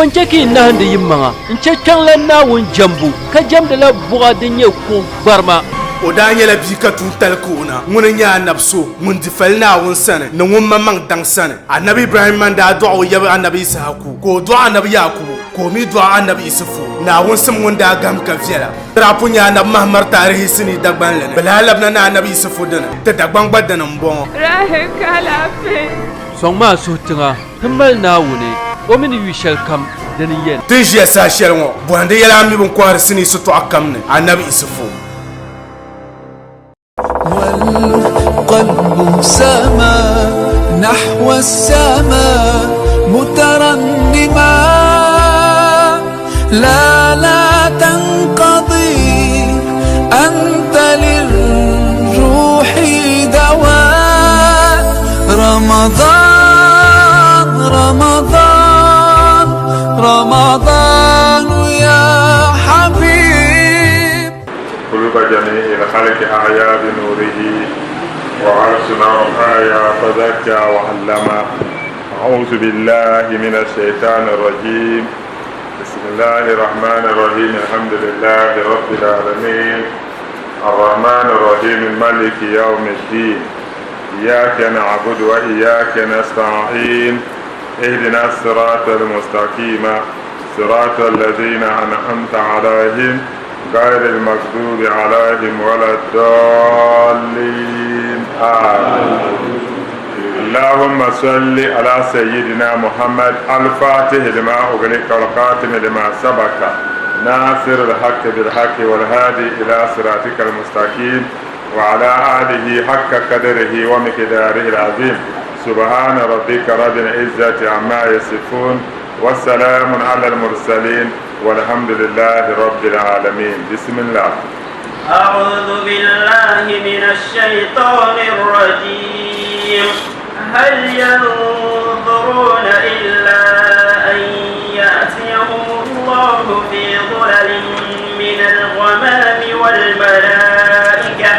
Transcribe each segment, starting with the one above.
Foncheki nahande yimanga nchekang la nawun jambu ka jamda la buga dinye ko barma o da nyela bi ka tun tal kuna mun nya nabso mun difal na won sane no mun mamang dang sane annabi ibrahim man da du'a ya annabi isaku ko du'a annabi yakub ko mi du'a annabi isufu na won sam mun da gam ka fiala rapu nya na mahmar tarihi sini dagban lene balalab na annabi isufu dana ta dagban badana mbon rahe kala fe songma sutinga himbal nawune o min wishal kam dani yen tijia sa shelmo bwande yala mi bon kwar sini sutu akamne annabi isufu والقلب سما نحو السماء مترنما لا تنقضي أنت للروح دواء رمضان رمضان رمضان يا حبيب قلوب جميع الخلق أحيا بنوره وعرشنا وحيا فزكى وعلم. أعوذ بالله من الشيطان الرجيم. بسم الله الرحمن الرحيم. الحمد لله رب العالمين الرحمن الرحيم الملك يوم الدين. إياك نعبد وإياك نستعين. اهدنا الصراط المستقيم صراط الذين أنعمت عليهم غير المغضوب عليهم ولا الضالين آمين. اللهم صل على سيدنا محمد الفاتح لما أغلق والخاتم لما سبق ناصر الحق بالحق والهادي إلى صراطك المستقيم وعلى آله حق قدره ومقداره العظيم. سبحان ربك رب العزة عما يصفون والسلام على المرسلين والحمد لله رب العالمين. بسم الله. أعوذ بالله من الشيطان الرجيم. هل ينظرون إلا أن يأتيهم الله في ظلل من الغمام والملائكة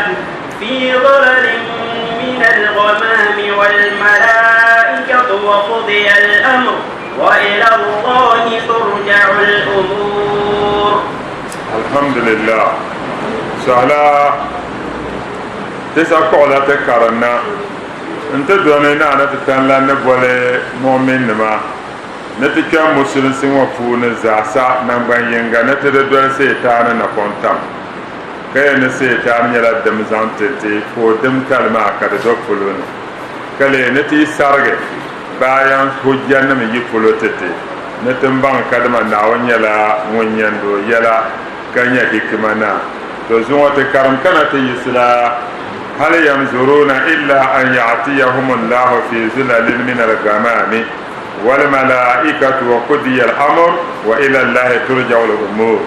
وقضي الأمر وإلى الله ترجع الأمور. الحمد لله. سهلا تسأقول تكرنا انت دونينا أنا تتنلا نبولي مؤمن ما نتكلم مسلم سوى فون زاسا نبغى ينغا نتدور سيتان نكونتام كي نسيتان يلا دم زانتي فودم كلمة كده دكتورون كله نتي سارجة bayan hujjan na mi fulo tete na tumban kadma na wanyala wanyando yala kanya hikmana to zuwa ta karam kana ta yisla hal yanzuruna illa an ya'tiyahum Allah fi zilalin min al-ghamami wal malaikatu wa qudiya al-amr wa ila Allah turja'u al-umur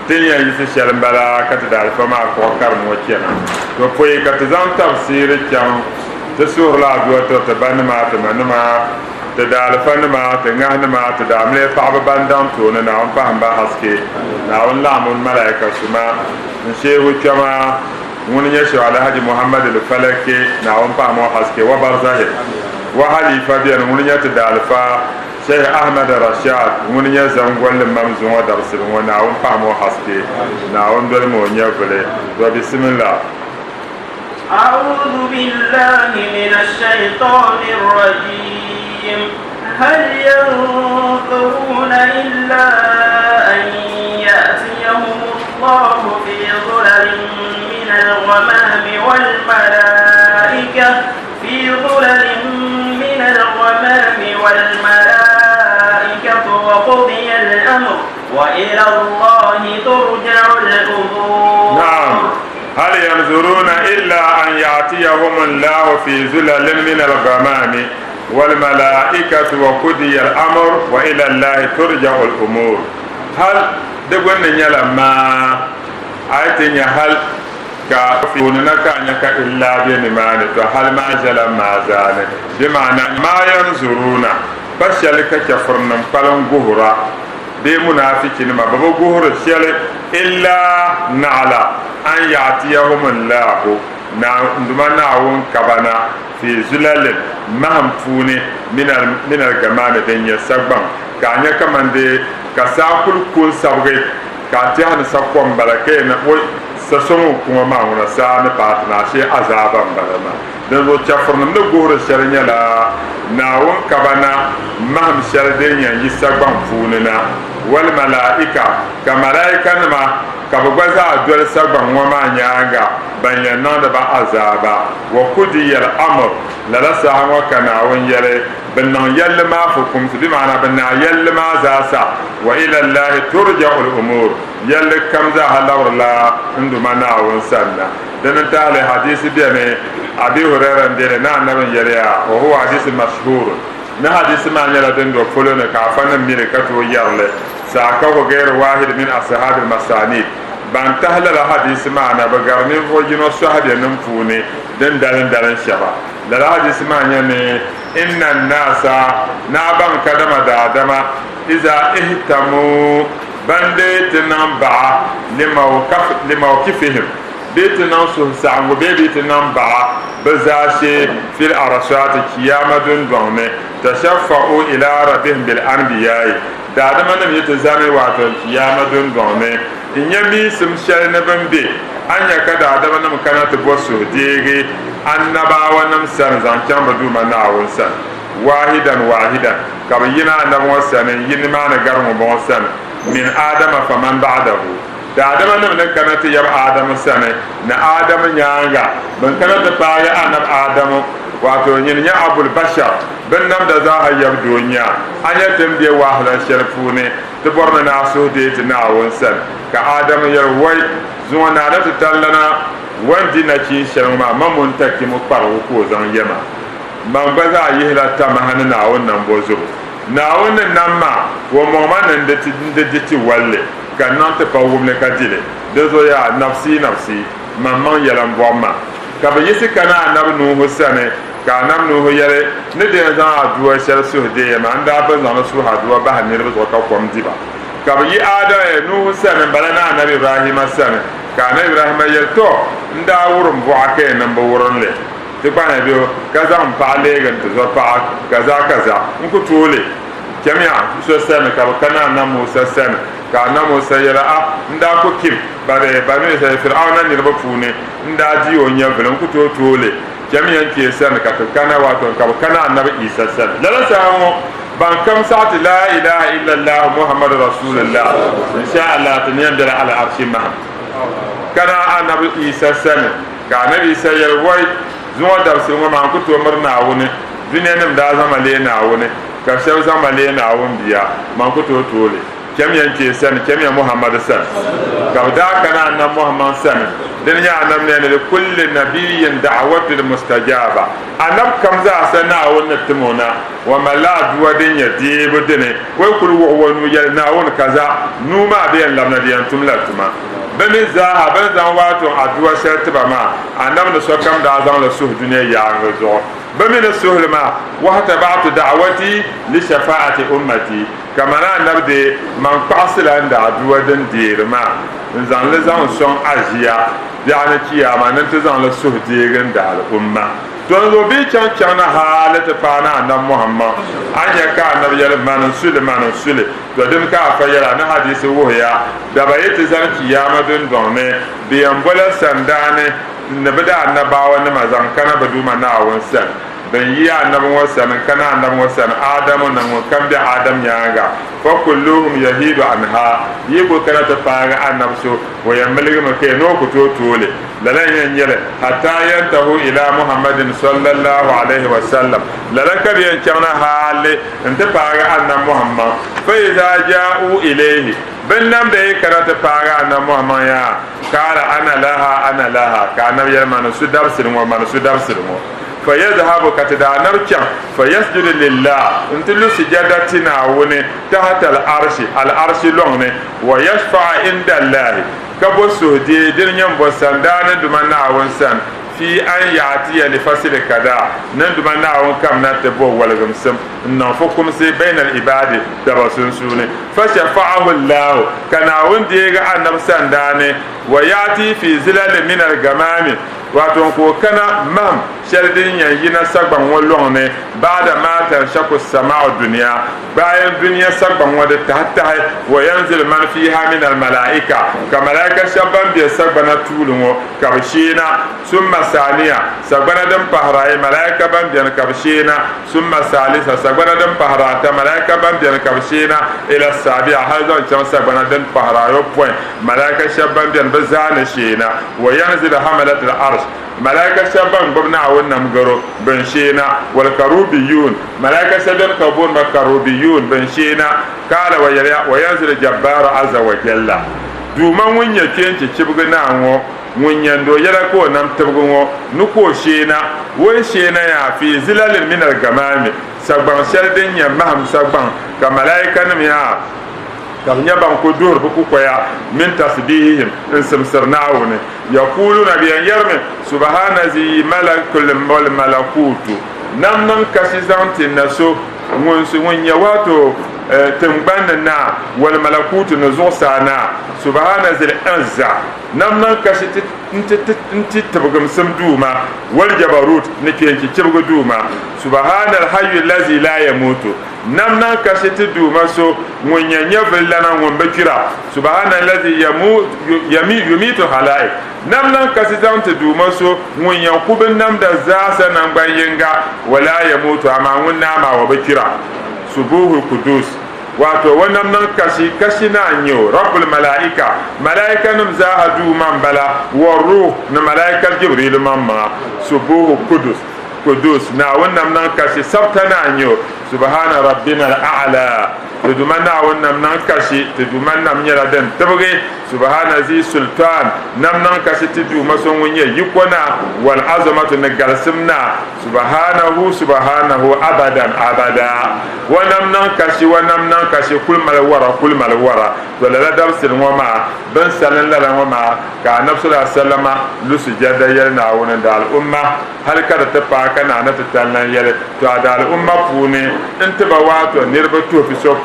tinya yisi shalmbala kata dal fama ko karam wakena to foyi kata zam tafsir kyam تسور لا دوتو تبنما تمنما تدال فنما تنغنما تدامل صعب بندام تونا ناون فهم بحسكي ناون لامون ملائكة سما نشيه كما ونيشو على هدي محمد الفلكي ناون فهم حسكي وبرزه وحليفة بيان ونيا تدال فا شيخ أحمد رشاد ونيا زنقول ممزون ودرس وناون فهم حسكي ناون دول مونيا بلي وبسم الله. أعوذ بالله من الشيطان الرجيم. هل ينظرون إلا أن يأتيهم الله في ظلل من الغمام والملائكة في ظلل من الغمام والملائكة وقضي الأمر وإلى الله ترجع الأمور. نعم. هل ينظرون إلا أن يأتيهم الله في ظلل من الغمام والملائكة وقضي الأمر وإلى الله ترجع الأمور. هل دقون نيلا ما آيتين هل كافيوننا كانك إلا بنمانه هل ما جل ما زال بمعنى ما ينظرون فشلك كفرنا فلن قهرا بمنافقين ما بابو قهر الشل إلا نعلى أن يأتيهم الله ندمان نعون كبنا fi zulalin maham puuni min al-gamami din ya sagban ka nya kamande ka sakul kun sabge ka ti han sakom balake na o sasomo kuma ma wona sa ne patna she azaban balama dan zo chafurnum de gore sharnya la nawon kabana maham sharden ya yi sagban funina wal malaika ka malaika ma ka bugwaza dole sagban wa ma nyanga banya nanda ba azaba wa kudiyal amr la rasa wa kana won yare binnan yalla ma fukum bi ma'ana binna yalla ma zasa wa ila allah turja'ul umur yalla kam za halawr la indu mana won sanna dan ta le hadisi bi ne abi hurairah dele na annabin yare ya wa huwa hadisi mashhur na hadisi ma nyala den do folo ne ka fana mire ka to yarle sa ka ko gair wahid min ashab al masanid ban tahla la hadisi ma na bagar min fo jino sahabi nan fune den dalan shaba la hadisi ma nyane inna nasa na ban kadama da adama iza ihtamu bande tinan ba limawqifihim bitinan su sa'angu be bitinan ba bazashe fil arashat kiyamadun donne tashaffa'u ila rabbihim bil anbiya'i da adama nam yata zame wato kiyamadun donne in yami sim shal na bambe anya kada adama nam kana to bosu dege annabawa nam san zan kamba duma na awon san wahidan kaba yina annabawa san yin ma na garmu bon san min adama faman ba'dahu da adama nam nan kana to yab adama san na adama nyanga ban kana to paaya anab adama wato yin ya abul bashar ban nam da za a yab dunya anya tambiye wahlan sharfune to borna na so de na awon san ka adama yar wai zuwa na da tallana wandi na ci sharma mamun takki mu parwo ko zan yema man ba za yi la ta mahana na wannan bozo na wannan nan ma wa momanan da ti walle kan nan ta pawo ne ka dile da zo ya nafsi mamman yalan bomma ka ba yisi kana annabi nuhu sane ka nam nuhu yare ne de za aduwa shar su de ma anda ba zan su haduwa ba hanne ba zo ka kwam diba ka ba yi ada nuhu sane balana annabi ibrahim sane kana ibrahim yelto nda wurum bu ake nan ba wurin le ti bana biyo kaza mpale gan to zo pa kaza nku tole kemiya so sene ka kana na musa sene ka na musa yela nda ko kim bare banu sai fir'auna ni ba fune nda ji onya belen ku to tole kemiya ke sene ka kana wato ka kana annabi isa sene lala sawo ban kam sa'ati la ilaha illa allah muhammadur rasulullah insha allah taniyam dala ala arshi ma kana annabi isa sene ka annabi isa yelwai zuwa da su ma ku to murna wuni duniya nim da zama le na wuni ka shau zama le na wun biya man ku to tole kem yanke san kem ya muhammad san ka da kana nan muhammad san din ya annab ne da kullu nabiyyin da'watu mustajaba annab kam za sana wannan timona wa malad wadin ya dibu dine wai kulu wonu ya na wun kaza numa biyan lamna diyan tumla tuma bani zaha ban zan wato aduwa shartiba ma annab da so kam da zan la suh duniya ya ngazo bami na suhlma wa tabattu da'wati li shafa'ati ummati kama na annab de man qasila da aduwa dan dirma zan la zan son ajiya da na kiyama nan ta zan la suh digan da al umma don zo bi can na halata fana annab muhammad an ya ka annab yal man sule to dim ka fa yara na hadisi wuya da bayati zan kiyama don donne biyan bola sandane na bada annabawa na mazan kana baduma na awon san dan yi annabin wasan kana annabin wasan adamu nan kan bi adam yanga fa kulluhum yahidu anha yi ko kana ta fara annabso wa yamligu make no ku to tole lalan yan yele hatta yantahu ila muhammadin sallallahu alaihi wasallam lalan kar yan kana hale in ta fara annab muhammad fa idza ja'u ilayhi ben nam da kana ta fara annab muhammad ya kala ana laha kana yarmanu su darsin wa man su darsin فيذهب كتدا نركع فيسجد لله انت له سجدتنا وني تحت العرش لونه ويشفع عند الله كبو سودي دنيم بوسندان دمنا ونسان في أن يأتي لفصل كذا ندمنا ونكم نتبو ولغمسم ننفقكم سي بين العباد تبسنسوني فشفعه الله كان ونديغ أن نفسنداني ويأتي في زلال من الغمام wato ko kana mam shardin yina sagban wallon ne bada mata shaku sama'u dunya bayan duniya sagban wada tahta wa yanzil man fiha min al malaika ka malaika shabban bi sagbana tulungo kabshina summa saniya sagbana dan pahrai malaika ban bi kabshina summa salisa sagbana dan pahrata malaika ban bi kabshina ila sabi'a hazan cham sagbana dan pahrayo point malaika shabban bi bazana shina wa yanzil hamalat al arsh malaika shabban gbabna wannan garo ban shena wal karubiyun malaika shabban kabun makarubiyun ban shena kala wa yanzil jabbar azza wa jalla duman wunya kenci cibgina ngo munyando yara ko nam tabgo nuko shena won shena ya fi zilalin min al gamami sagban shaldin ya maham sagban ka malaika nam ya kam nyaban ko dur bu ko ya min tasbihihim in samsarnauna yaquluna bi yarmi subhana zi malakul malakutu nam kasi zanti naso mun ya wato tangban na wal malakutu nazo sana subhana zil azza nam kasi nti tabgam sam duma wal jabarut nake yanki cibga duma subhana al hayy allazi la yamutu nam kasi duma so mun yanya villana mun bakira subhana allazi yumitu halaik nam kasi zanti duma so mun yankubin nam da zasa nan bayinga wala yamutu amma mun nama wa bakira subuhu kudus wato wannan kashi na anyo rabbul malaika num zahadu man bala wa ruh na malaika jibril mamma subuhu kudus na wannan kashi sabta na anyo subhana rabbina al-a'la tudumanna wannan kashi tudumanna mnyara den tabge subhana zi sultan nam kashi tudu mason wonye yikona wal azamatu na galsimna subhanahu abadan abada wannan kashi kul malwara wala la dabsil wama ban salan la wama ka nafsu sallama lusu jada yalna wonan da al umma hal kada ta pa kana na tatallan yale to da al umma pune intaba wato nirba to fi so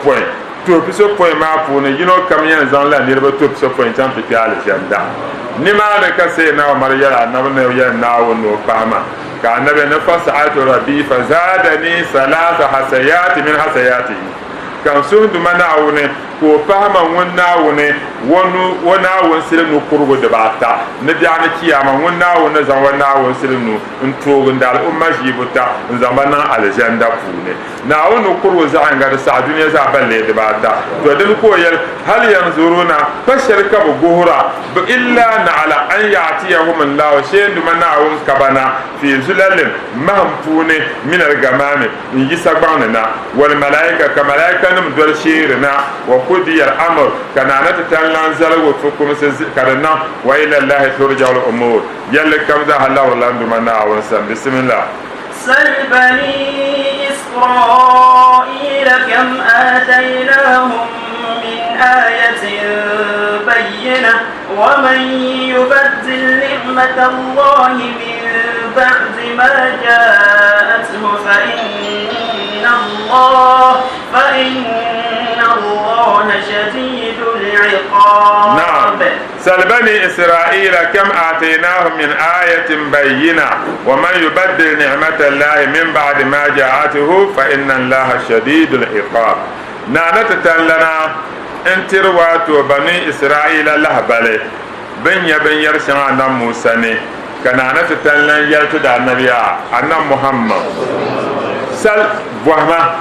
point ma pune yino kam yan zan la nirba to fi so point tan fi al janda nima da ka sai na maryara na ne ya na wono fama ka annabi na fasa'atu rabbi fazadani salasa hasayati min hasayati kan sun duma naawuni ko fahama ŋun naawuni wo naawuni sili nu kurugu dibaata ni biɛɣuni kiyama ŋun naawuni zaŋ wa naawuni sili nu n toogi dali umma ʒiibuta n zaŋ ba niŋ alijanda puuni naawuni nu kurugu zaɣinga di saɣa duniya zaɣ ballee dibaata to dini ko yɛli hal yanzuruna pa shɛli ka bi guhura illa naala an yaatiyahum llahu shee duma naawuni kabana fi zulalin maham puuni min algamami n yisa gbaŋni na wal malaika ka malaika nim doli sheeri na wa kudiya al-amr kana na tan zalgo to kuma karna wa ila allah turja al-umur yalla kam za Allah lan duma na awan san bismillah sal bani isra'ila kam atainahum min ayatin bayyinah wa man yubaddil ni'matallahi min ba'di ma ja'athu fa inna الله شديد العقاب. نعم. سل بني إسرائيل كم آتيناهم من آية بينة ومن يبدل نعمة الله من بعد ما جاءته فإن الله شديد العقاب. نانت لنا انتروات بني إسرائيل الله بلي بن يرشن عن موسى كنانت لنا يلتد النبي عن محمد سل بوهما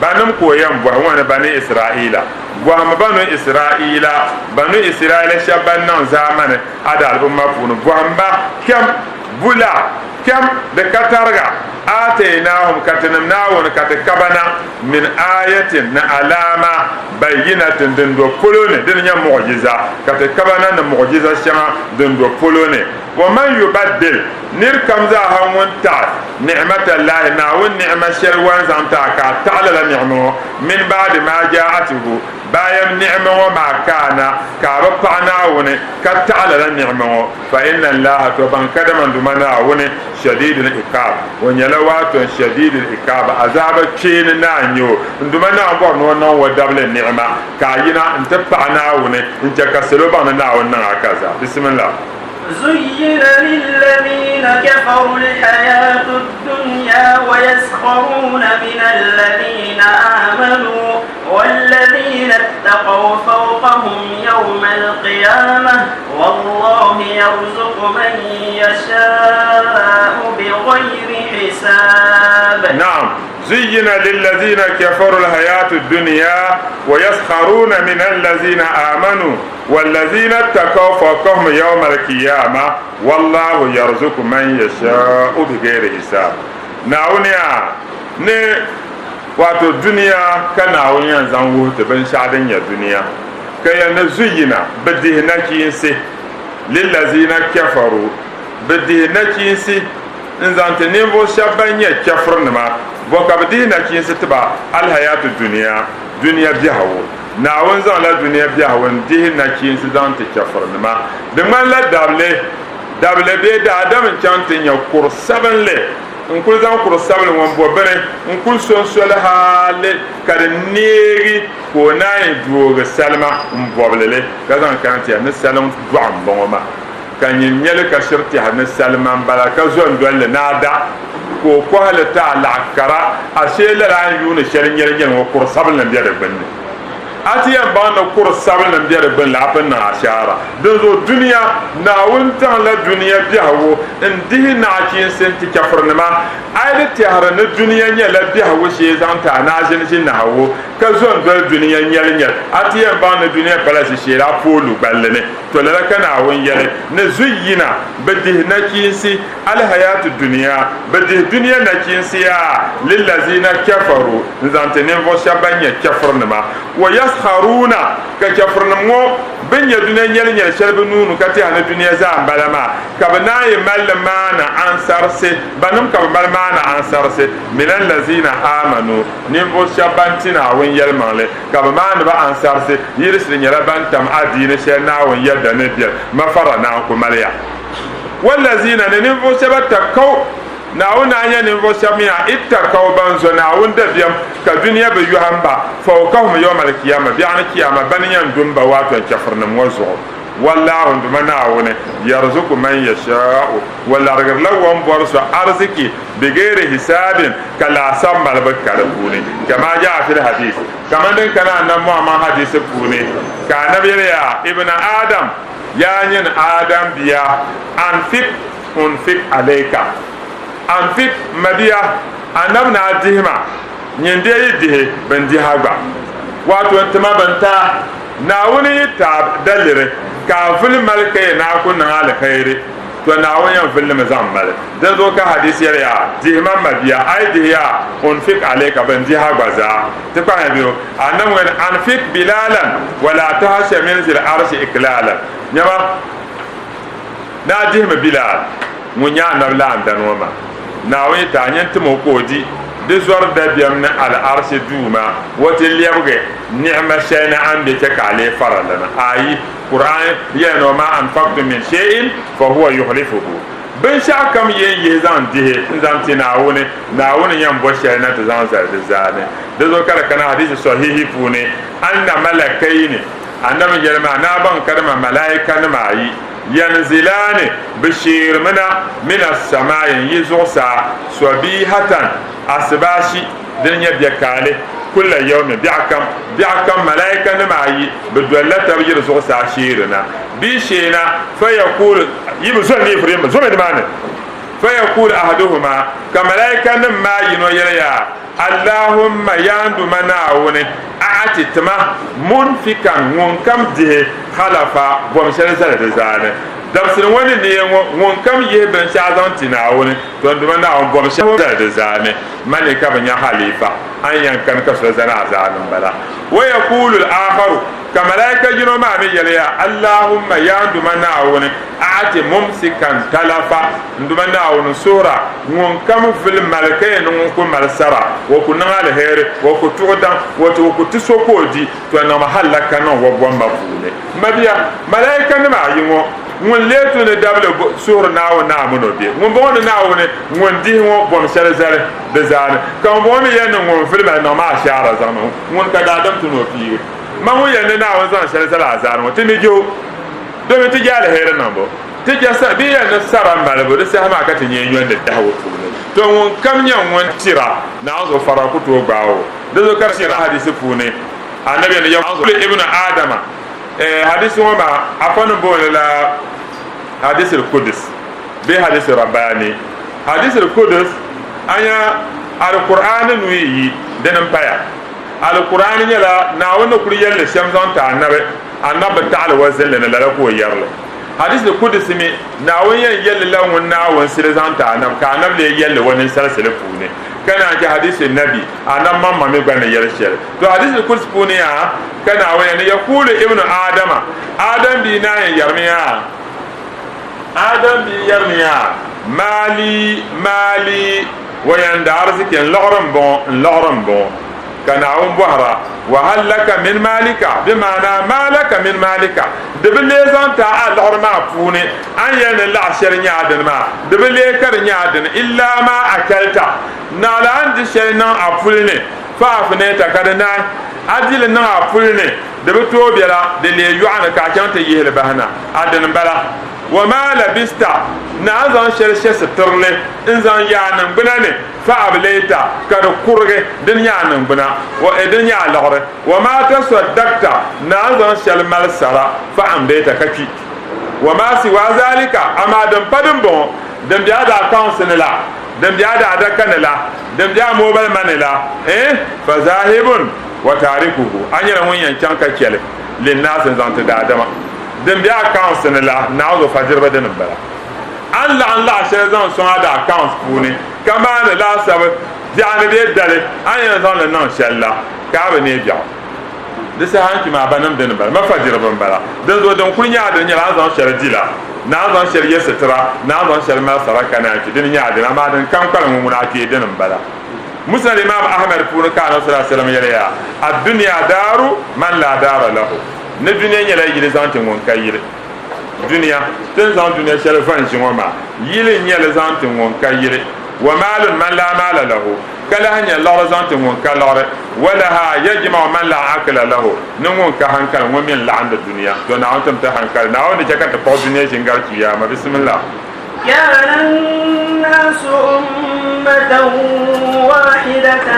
banum koyan bo wona bani israila bo ma banu israila shaban nan zamane ada al'umma funu bo amba kam bula kam de katarga atainahum katanamnawun katakabana min ayatin na alama bayyinatin dindo polone din nya mu'jiza katakabana na mu'jiza shama dindo polone wa man yubaddil nir kam za hamun ta ni'matallahi na wa ni'ma sharwan zamta ka ta'ala la ni'mu min ba'di ma ja'atuhu bayan ni'ma wa ma kana ka rafa'na wa ka ta'ala la ni'mu fa inna allaha to ban kadaman dumana wa shadidul iqab wa nyalawatu shadidul iqab azaba kin na nyo dumana bo no no wa dable ni'ma ka yina intafa'na wa in takasalo ban na wa nan akaza bismillah زين للذين كفروا الحياة الدنيا ويسخرون من الذين آمنوا والذين اتقوا فوقهم يوم القيامة والله يرزق من يشاء بغير حساب. نعم، زين للذين كفروا الحياة الدنيا ويسخرون من الذين آمنوا والذين اتقوا فوقهم يوم القيامة والله يرزق من يشاء بغير حساب. ناونيا ne wato duniya kana wani zan wuce ban shadin ya duniya kai na zuyina bidihna kinsi lillazina kafaru bidihna kinsi in zante ne bo shabban ya kafirnima bo kabdihna kinsi tiba alhayatu duniya bihawo na won zan la duniya bihawo dihna kinsi zante kafirnima de man la dable be da adam chantin ya kursaban le n kul zaŋ kuri sabili ŋun bo bini n kul sonsoli haali ka di neegi ka o naan yi doogi salima n bɔbili li ka zaŋ kana tiya ni salim dɔɣu n bɔŋɔ maa ka nyini nyɛli ka shiri tiɛha ni salima n bala ka zo n dolli naada ka o kɔhili taa laɣakara a shee lala an yuuni shɛli nyɛli nyɛli ŋɔ kuri sabili n bɛ di gbunni ati yan ba na kuri sabili n bɛ di gbunni la apin na ashaara din zo duniya naawuni taŋ la duniya biɛhagu n dihi nachiinsi n ti kafirinima ai di tɛhiri ni duniya nyɛla biɛhagu shee zaŋ ti a naazini ʒi nahagu ka zo n doli duniya nyɛli nyɛli ati yan ba na duniya bala ʒi shee la poolu gballi ni to lala ka naawuni yɛli ni zuyina bi dihi nachiinsi alhayatu duniya bi dihi duniya nachiinsi yaa lillazina kafaru n zaŋ ti ninvuɣu shɛba ban nyɛ kafirinima wa yasharuna ka kafirinima ŋɔ bin nyɛ duniya nyɛli nyɛli shɛli bi nuuni ka tiɛha ni duniya zaa n bala maa ka bi naan yi malli maana ansarisi banim ka bi mali maana ansarisi min allazina amanu ninvuɣu shɛba ban ti naawuni yɛlimaŋli ka bi maani ba ansarisi yirisi nyɛla ban tam adiini shɛli naawuni yɛda ni biɛli mafara naan ku maliya wallazina ni ninvuɣu shɛba takau naawuni a nyɛ ninvuɣu shɛba mi a ittakau ban zo naawuni dabiɛm ka duniya bi yɔham ba fawqahum yawma alkiyama biɛɣu ni kiyama bani yɛn dumba waato kafirinim ŋɔ zuɣu wallahu nduma naawuni yarzuku man yashaa'u wa larigiri la wɔn bɔri so arziki bigayri hisaabin ka laasam malibu ka di puuni kama jaa fil hadis kama din kana annabi muhammad hadisi puuni ka annabi yɛli yaa ibna adam yaa nyini adam biya unfik alayka anfik mabiya annabi na dihima nyinde yi dihi bin diha gba wato ntima bin ta naawuni yi ta daliri ka vuli mali ka yi naa ku niŋ alkhairi to naawuni yɛn vuli mi zaŋ mali din zo ka hadisi yɛli yaa dihima mabiya ai dihi yaa unfik alayka bin diha gba zaa ti kpaŋ biyo annabi ŋuni anfik bilalan wala tahsha min zil arshi iklalan nyama na dihimi bilal ŋun nyɛ annabi la an dani ŋɔ ma naawuni ta nyɛn timo ko o di di zɔri dabiɛm ni al'arshi duuma wati lɛbigi ni'ima shɛli ni an be chɛ ka a lee fara lana ayi qur'an yɛli wa ma anfaqtum min shay'in fa huwa yukhlifuhu binshɛɣu kam yen yihi zaŋ dihi n zaŋ ti naawuni yɛn bɔ shɛli na ti zaŋ zali di zaani di zo ka di kana hadisi sahihi puuni anna malakaini annabi yɛli maa naa ban kadima malaika nima ayi yanzilani bishirmina min as-samaa'i yi zuɣusaa sabihatan asbashi din nyɛ biɛkaali kulla yawmin biɛɣu kam malaika nima ayi bi dolla tabi yiri zuɣusaa sheerina bii sheena fa yaqul yi bi zɔli ni ifiri zɔmi nimaani fa yaqul ahaduhuma ka malaika nim maa yino yɛli yaa allahumma yanduma naawuni aati tima munfikan ŋun kam dihi halafa bɔmshɛli zali di zaani dabsiri wani ne ŋun kam yihi binshɛɣu zaŋ ti naawuni to nduma naawuni bɔmshɛli zali di zaani mani ka bi nya halifa an yan kan ka so zani a zaani bala wa yaqulu al-akharu ka malaika yino maa mi yɛli yaa allahumma yanduma naawuni aati mumsikan talafa nduma naawuni suhura ŋun kam vili malika ye ni ŋun ku mali sara wa ku niŋ alheri wa ku tuɣudaŋ wa ku ti so ko o di to niŋ halaka niŋ wa bɔmba puuni mabiya malaika nima ayi ŋɔ ŋun lee tu ni dabili suhuri naawuni naamuni o be ŋun bɔŋɔ ni naawuni ŋun dihi ŋɔ bɔmshɛli zali di zaani ka ŋun bɔŋɔ mi yɛli ni ŋun vili mali niŋ maa shaara zaŋ ŋun ka daadam tu ni o piigi ma ŋun yɛli ni naawuni zaŋ shɛli zali a zaani ŋɔ ti mi jo domi ti je alheri niŋ bo تجسا بيا نسرا مالبو دسا ما كاتني يون دهو to won kam nyan won tira na zo fara ku to bawo da zo kar tira hadisi fune annabi ne ya ibnu adama hadisi wa ma afanu bola hadisi al-qudus bi hadisi rabbani hadisi al-qudus anya al-qur'an nuyi danan paya al-qur'an nyala na wona kuri yalle shamzon ta annabi ta'ala wazalla la ko yarla hadis da kudus mi na wani yalle lawun na wani sirzan ta anab ka anab le yalle wani salsala fune kana ki hadis nabi anab mamma mi bana yarshel to hadis da kudus fune ya kana wani ne yaqulu ibnu adam bi na yarmiya adam bi yarmiya mali wayanda arzikin lagran bon kana on bohra wa hal laka min malika bimana malaka min malika debele zanta al ma fune an yana la shar nyaadin ma debele kar nyaadin illa ma akalta na la andi shayna afulne fa afne ta kadana adil na afulne debe to biara de le yu'ana ka kanta yihel bahana adin bala wa ma labista na zan sharshi sitirle in zan yanin binane fa ablaita kar kurge din yanin bina wa idin ya lagre wa ma tasaddaqta na zan shal mal sara fa amdaita kaki wa ma si wa zalika amma dan padin bon dan biya da council la dan biya da dakanala dan biya mobile manila fa zahibun wa tarikuhu anyara mun yankan kakele lin nas zan ta da adama dan biya council la na zo fajir badan bala Allah shezan son ada accounts fune kama ne la sab jani de dale anya zon le non shella ka ba ne biya de sa hanki ma banam de bala ma fajir ban bala de do don kunya de nya zon shel dila na zon shel yesetra na zon shel ma saraka na ki din nya de ma dan kan kan mun na ki de bala musa imam ahmad fune ka no sallallahu alaihi wasallam ya ad-dunya daru man la dara lahu ne dunya nya la yile zan tin won kayire dunya tin zan dunya shel fan jingoma yile nyele zan tin won kayire wa malun man la mala lahu kala hanya la zan tin won kalore wala ha yajma man la akala lahu nun ka hankal mo min la anda dunya to na antum ta hankal na woni jaka ta po dunya jingar kiyama bismillah كان الناس أمة واحدة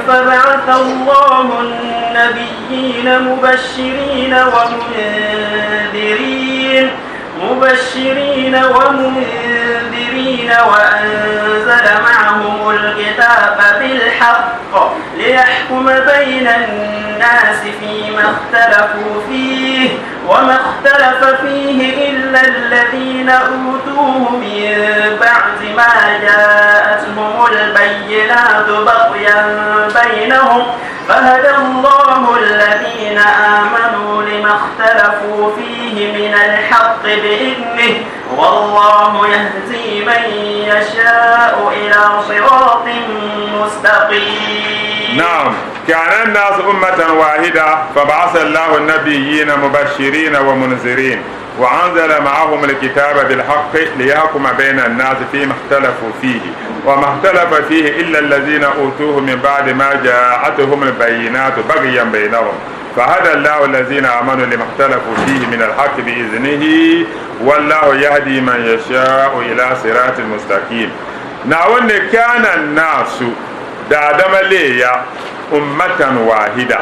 فبعث الله النبيين مبشرين ومنذرين وأنزل معهم الكتاب بالحق ليحكم بين الناس فيما اختلفوا فيه وما اختلف فيه إلا الذين أوتوه من بعد ما جاءتهم البينات بغيا بينهم فهدى الله الذين آمنوا لما اختلفوا فيه من الحق بإذنه والله يهدي من يشاء إلى صراط مستقيم. نعم كان الناس أمة واحدة فبعث الله النبيين مبشرين ومنذرين وأنزل معهم الكتاب بالحق ليحكم بين الناس فيما اختلفوا فيه وما اختلف فيه إلا الذين أوتوه من بعد ما جاءتهم البينات بغيا بينهم فهدى الله الذين آمنوا لما اختلفوا فيه من الحق بإذنه والله يهدي من يشاء إلى صراط مستقيم. نعم كان الناس دادم ليا أمة واحدة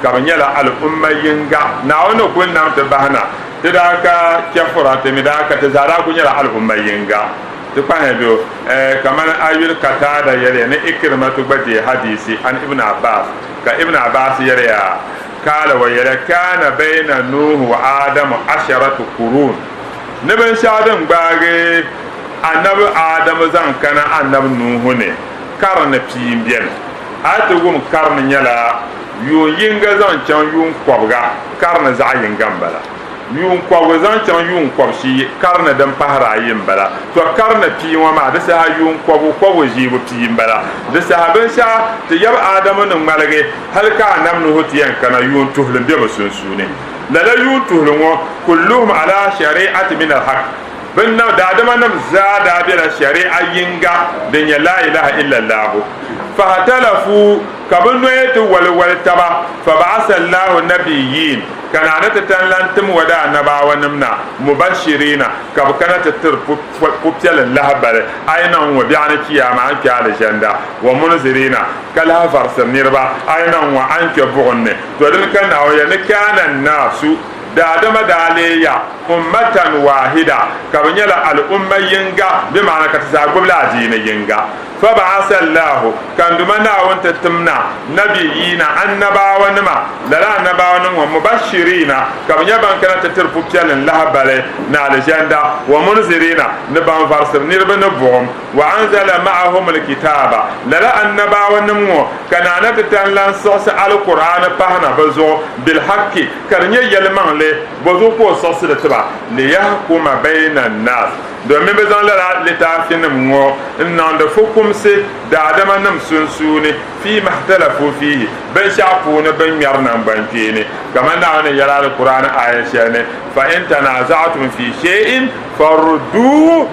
كما يلا الأمة ينقع نعم كنا تبهنا تداك كفرة تمداك تزارا كنا الأمة ينقع تفهم بيو كمان أيول كتادة يلي إكرمة تبدي حديثي عن ابن عباس كابن عباس يلي قال ويلي كان بين نوح وآدم 10 قرون نبن شادم باغي النبي آدم زان كان النبي نوح ne karne piim bien ate gum karne nyala yu yinga zan chan yu kwabga karne za yinga bala yu kwabga zan chan yu kwabshi karne dan pahara yin bala to karne piim ma da sa yu kwabo jibu piim bala da sa ban sha te yab adamu nan malage halka nam no hotiyan kana yu tuhlun be basun sune la yu tuhlun kulluhum ala shari'ati min al-haq binna da adama nam zada bi la shari'a yinga den ya la ilaha illa allah fa talafu kabun yatu wal taba fa ba'atha allah nabiyyin kana na ta tanlantum wada annabawa namna mubashirina ka kana ta tir pupyalan lahabare aynan wa bi'ana kiyama an kyale janda wa munzirina kala farsam nirba aynan wa an ke bugunne to din kana wa ya kana nasu da adama daleya ummatan wahida ka banyala al umma yinga bi ma'ana ka ta gubla ajina yinga fa ba'asa Allah kan dumana wanta tumna nabiyina annabawa nima la annabawa wa mubashirina ka banyaba kana ta tirfu kyalan lahabale na aljanda wa munzirina naban farsam nirba nabum wa anzala ma'ahum alkitaba la annabawa nimo kana na ta tanlan sosa alquran pahna bazo bil haqqi karnya yalman le bazo ko sosa da tiba li yahkuma bainan nas domin bai zan lara littafin mu inna da fukumse da adama nam sunsuni fi mahtalafu fihi ban shafu ne ban yarnan ban ne kamar da wani yara alquran ayasha ne fa in tanaza'tum fi shay'in farudduhu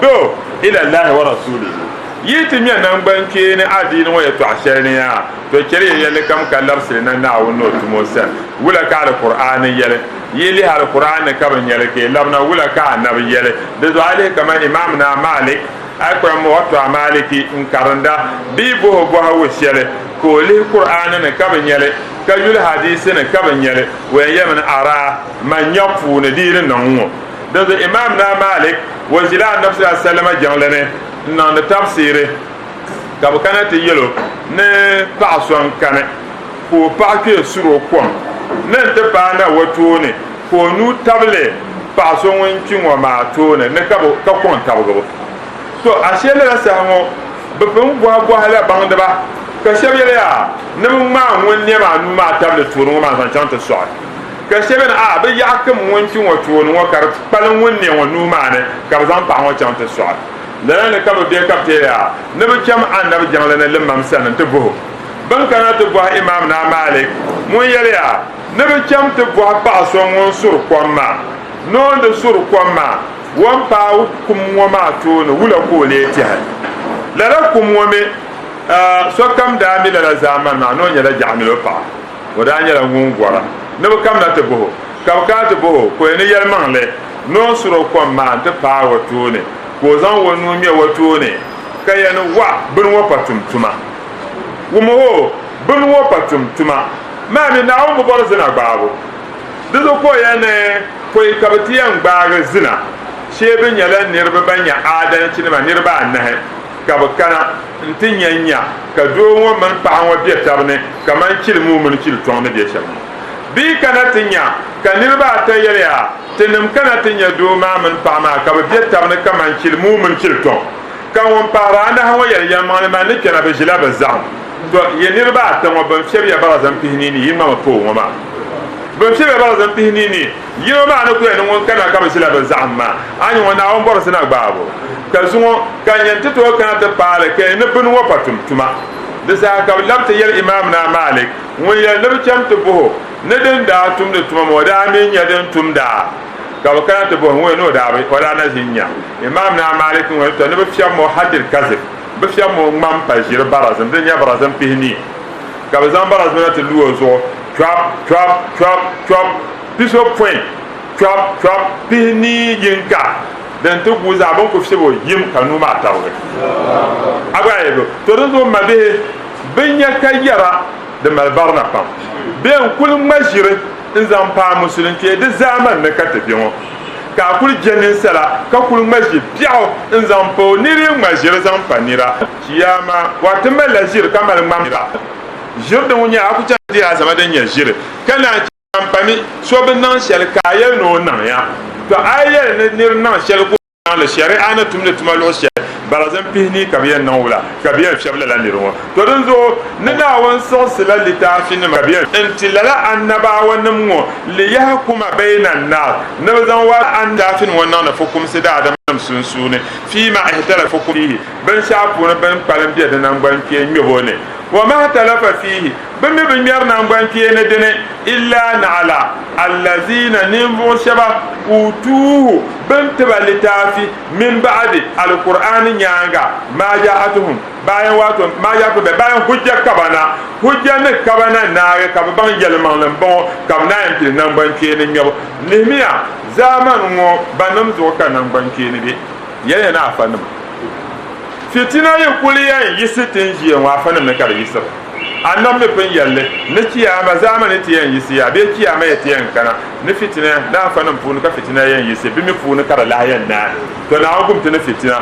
ila Allah wa rasulihi yiti miya nan ban ne adini wa yato ashani ya to kire yalle kam kallar sai nan na wono tumosa wula ka alquran yalle yili alquran ka ban yalle ke labna wula ka annabi yalle da zo ale kamar imam na malik akwa mo wato maliki in karanda bi bo hawo shele ko li qur'an ne ka ban yalle ka yul hadisi ne ka ban yalle wa yaman ara man yafu ne dirin nan wo da zo imam na malik wa jila annabi sallallahu alaihi wasallam janglane nan da tafsiri ka bukana te yelo ne pa son kane ko pa ke suro ko ne te pa na wato ne ko nu table pa son wankin wa ma to ne ne ka kon tabgo to ashele la sa ngo be pon bo hala bang da ba ka shebe ya ne ma won ne ma nu ma table to no ma san chanta so ka shebe na be ya ka mu wankin wa to no ka palan won ne wa nu ma ne ka zan pa wa chanta so la ne ka be kapte ya ne be kam annabi jangla ne limam sanan te bo ban kana te bo imam na malik mun yele ya ne be kam te bo pa so won sur kwamma non de sur kwamma won pa kum wa ma to ne wula ko le ti hal la la kum wa me so kam da mi la zaman na no nyala jamilo pa wada nyala ngun gwara ne be kam na te bo ka ka te bo ko ne yel man le non sur kwamma te pa wa to ne ko zan wonu mi wato ne kayan wa bin wa patumtuma wumo ho bin wa patumtuma ma mi na wo bor zina baabo dizo ko yana ko ikabtiyan baaga zina shebe nyala nirba banya adan cinema nirba annahe kabakana ntinyanya ka do wo man pa wa bi tabne kaman kilmu mun kil tonne de sha bi kana tinya ka nirba ta yariya tenem kana tinya do ma man pa ma ka bi tabne kaman kilmu mun kil ton kan won para na hawa yariya ma ne kana be jila ba zam to ye nirba ta mo ban fiya ba zam pihnini yima ma po mo ma ban fiya ba zam pihnini yima ma na ko en won kana ka be jila ba zam ma anyi wona on bor sina gbabo ka zuwo kan yanti to kana ta pare ke ne bin wa patum tuma da za ka labta yar imam na malik won ya labtam to bo ne den da tum de tuma mo da min ya den tum da ka kana to bo won no da ba wala na zinya imam na malik won to ne be fiya mo hadir kazib be fiya mo mam pa jir barazam de nya barazam pihni ka be zam barazam na te luo zo trap piso point trap pihni yinka dan to guza bon ko fibo yim kanu ma tawre agayego to do ma be benya kayara de malbarna pam ben kul majire nzam pa musulunci de zaman ne katabiyo ka kul jenin sala ka kul majib biao nzam po niri majire zam panira kiyama watma la jir kamal mamira jir de wonya aku chandi azama de nya jir kana campani so ben nan sel kaya no nan ya to ayel ne nirna shel ko le shari'a na tumne tumalo shel barazan pihni kabiyan nawla kabiyan shabla la nirwa to dan zo ne da wan so sila litafin kabiyan intilala annaba wannan mu li yahkuma bainan nas ne zan wa an dafin wannan na fukum sida da sun sune fi ma ihtala fukum ban shafu na ban palan biya da nan ban ke nyebo ne وما اختلف فيه بمي بنيرنا نبانكي ندني إلا نعلى الذين نمو شبه أوتوه بنتبا لتافي من بعد القرآن نيانغا ما جاءتهم bayan wato ma ya ko be bayan hujja ne kabana na ka ban yelman lan bon kam na en nan ban ke ne nyabo nehmiya zaman ngo banam zo kan nan ban ke ne be yaya na afanum fitina ye kuliya yisitin jiye wa afanum ne kar yisir annam me pen yalle ne kiyama zaman ne tiyan yisiya be kiyama ye tiyan kana ne fitina da afanum funu ka fitina ye yisi bi mi funu kar la yan na to na gum tene fitina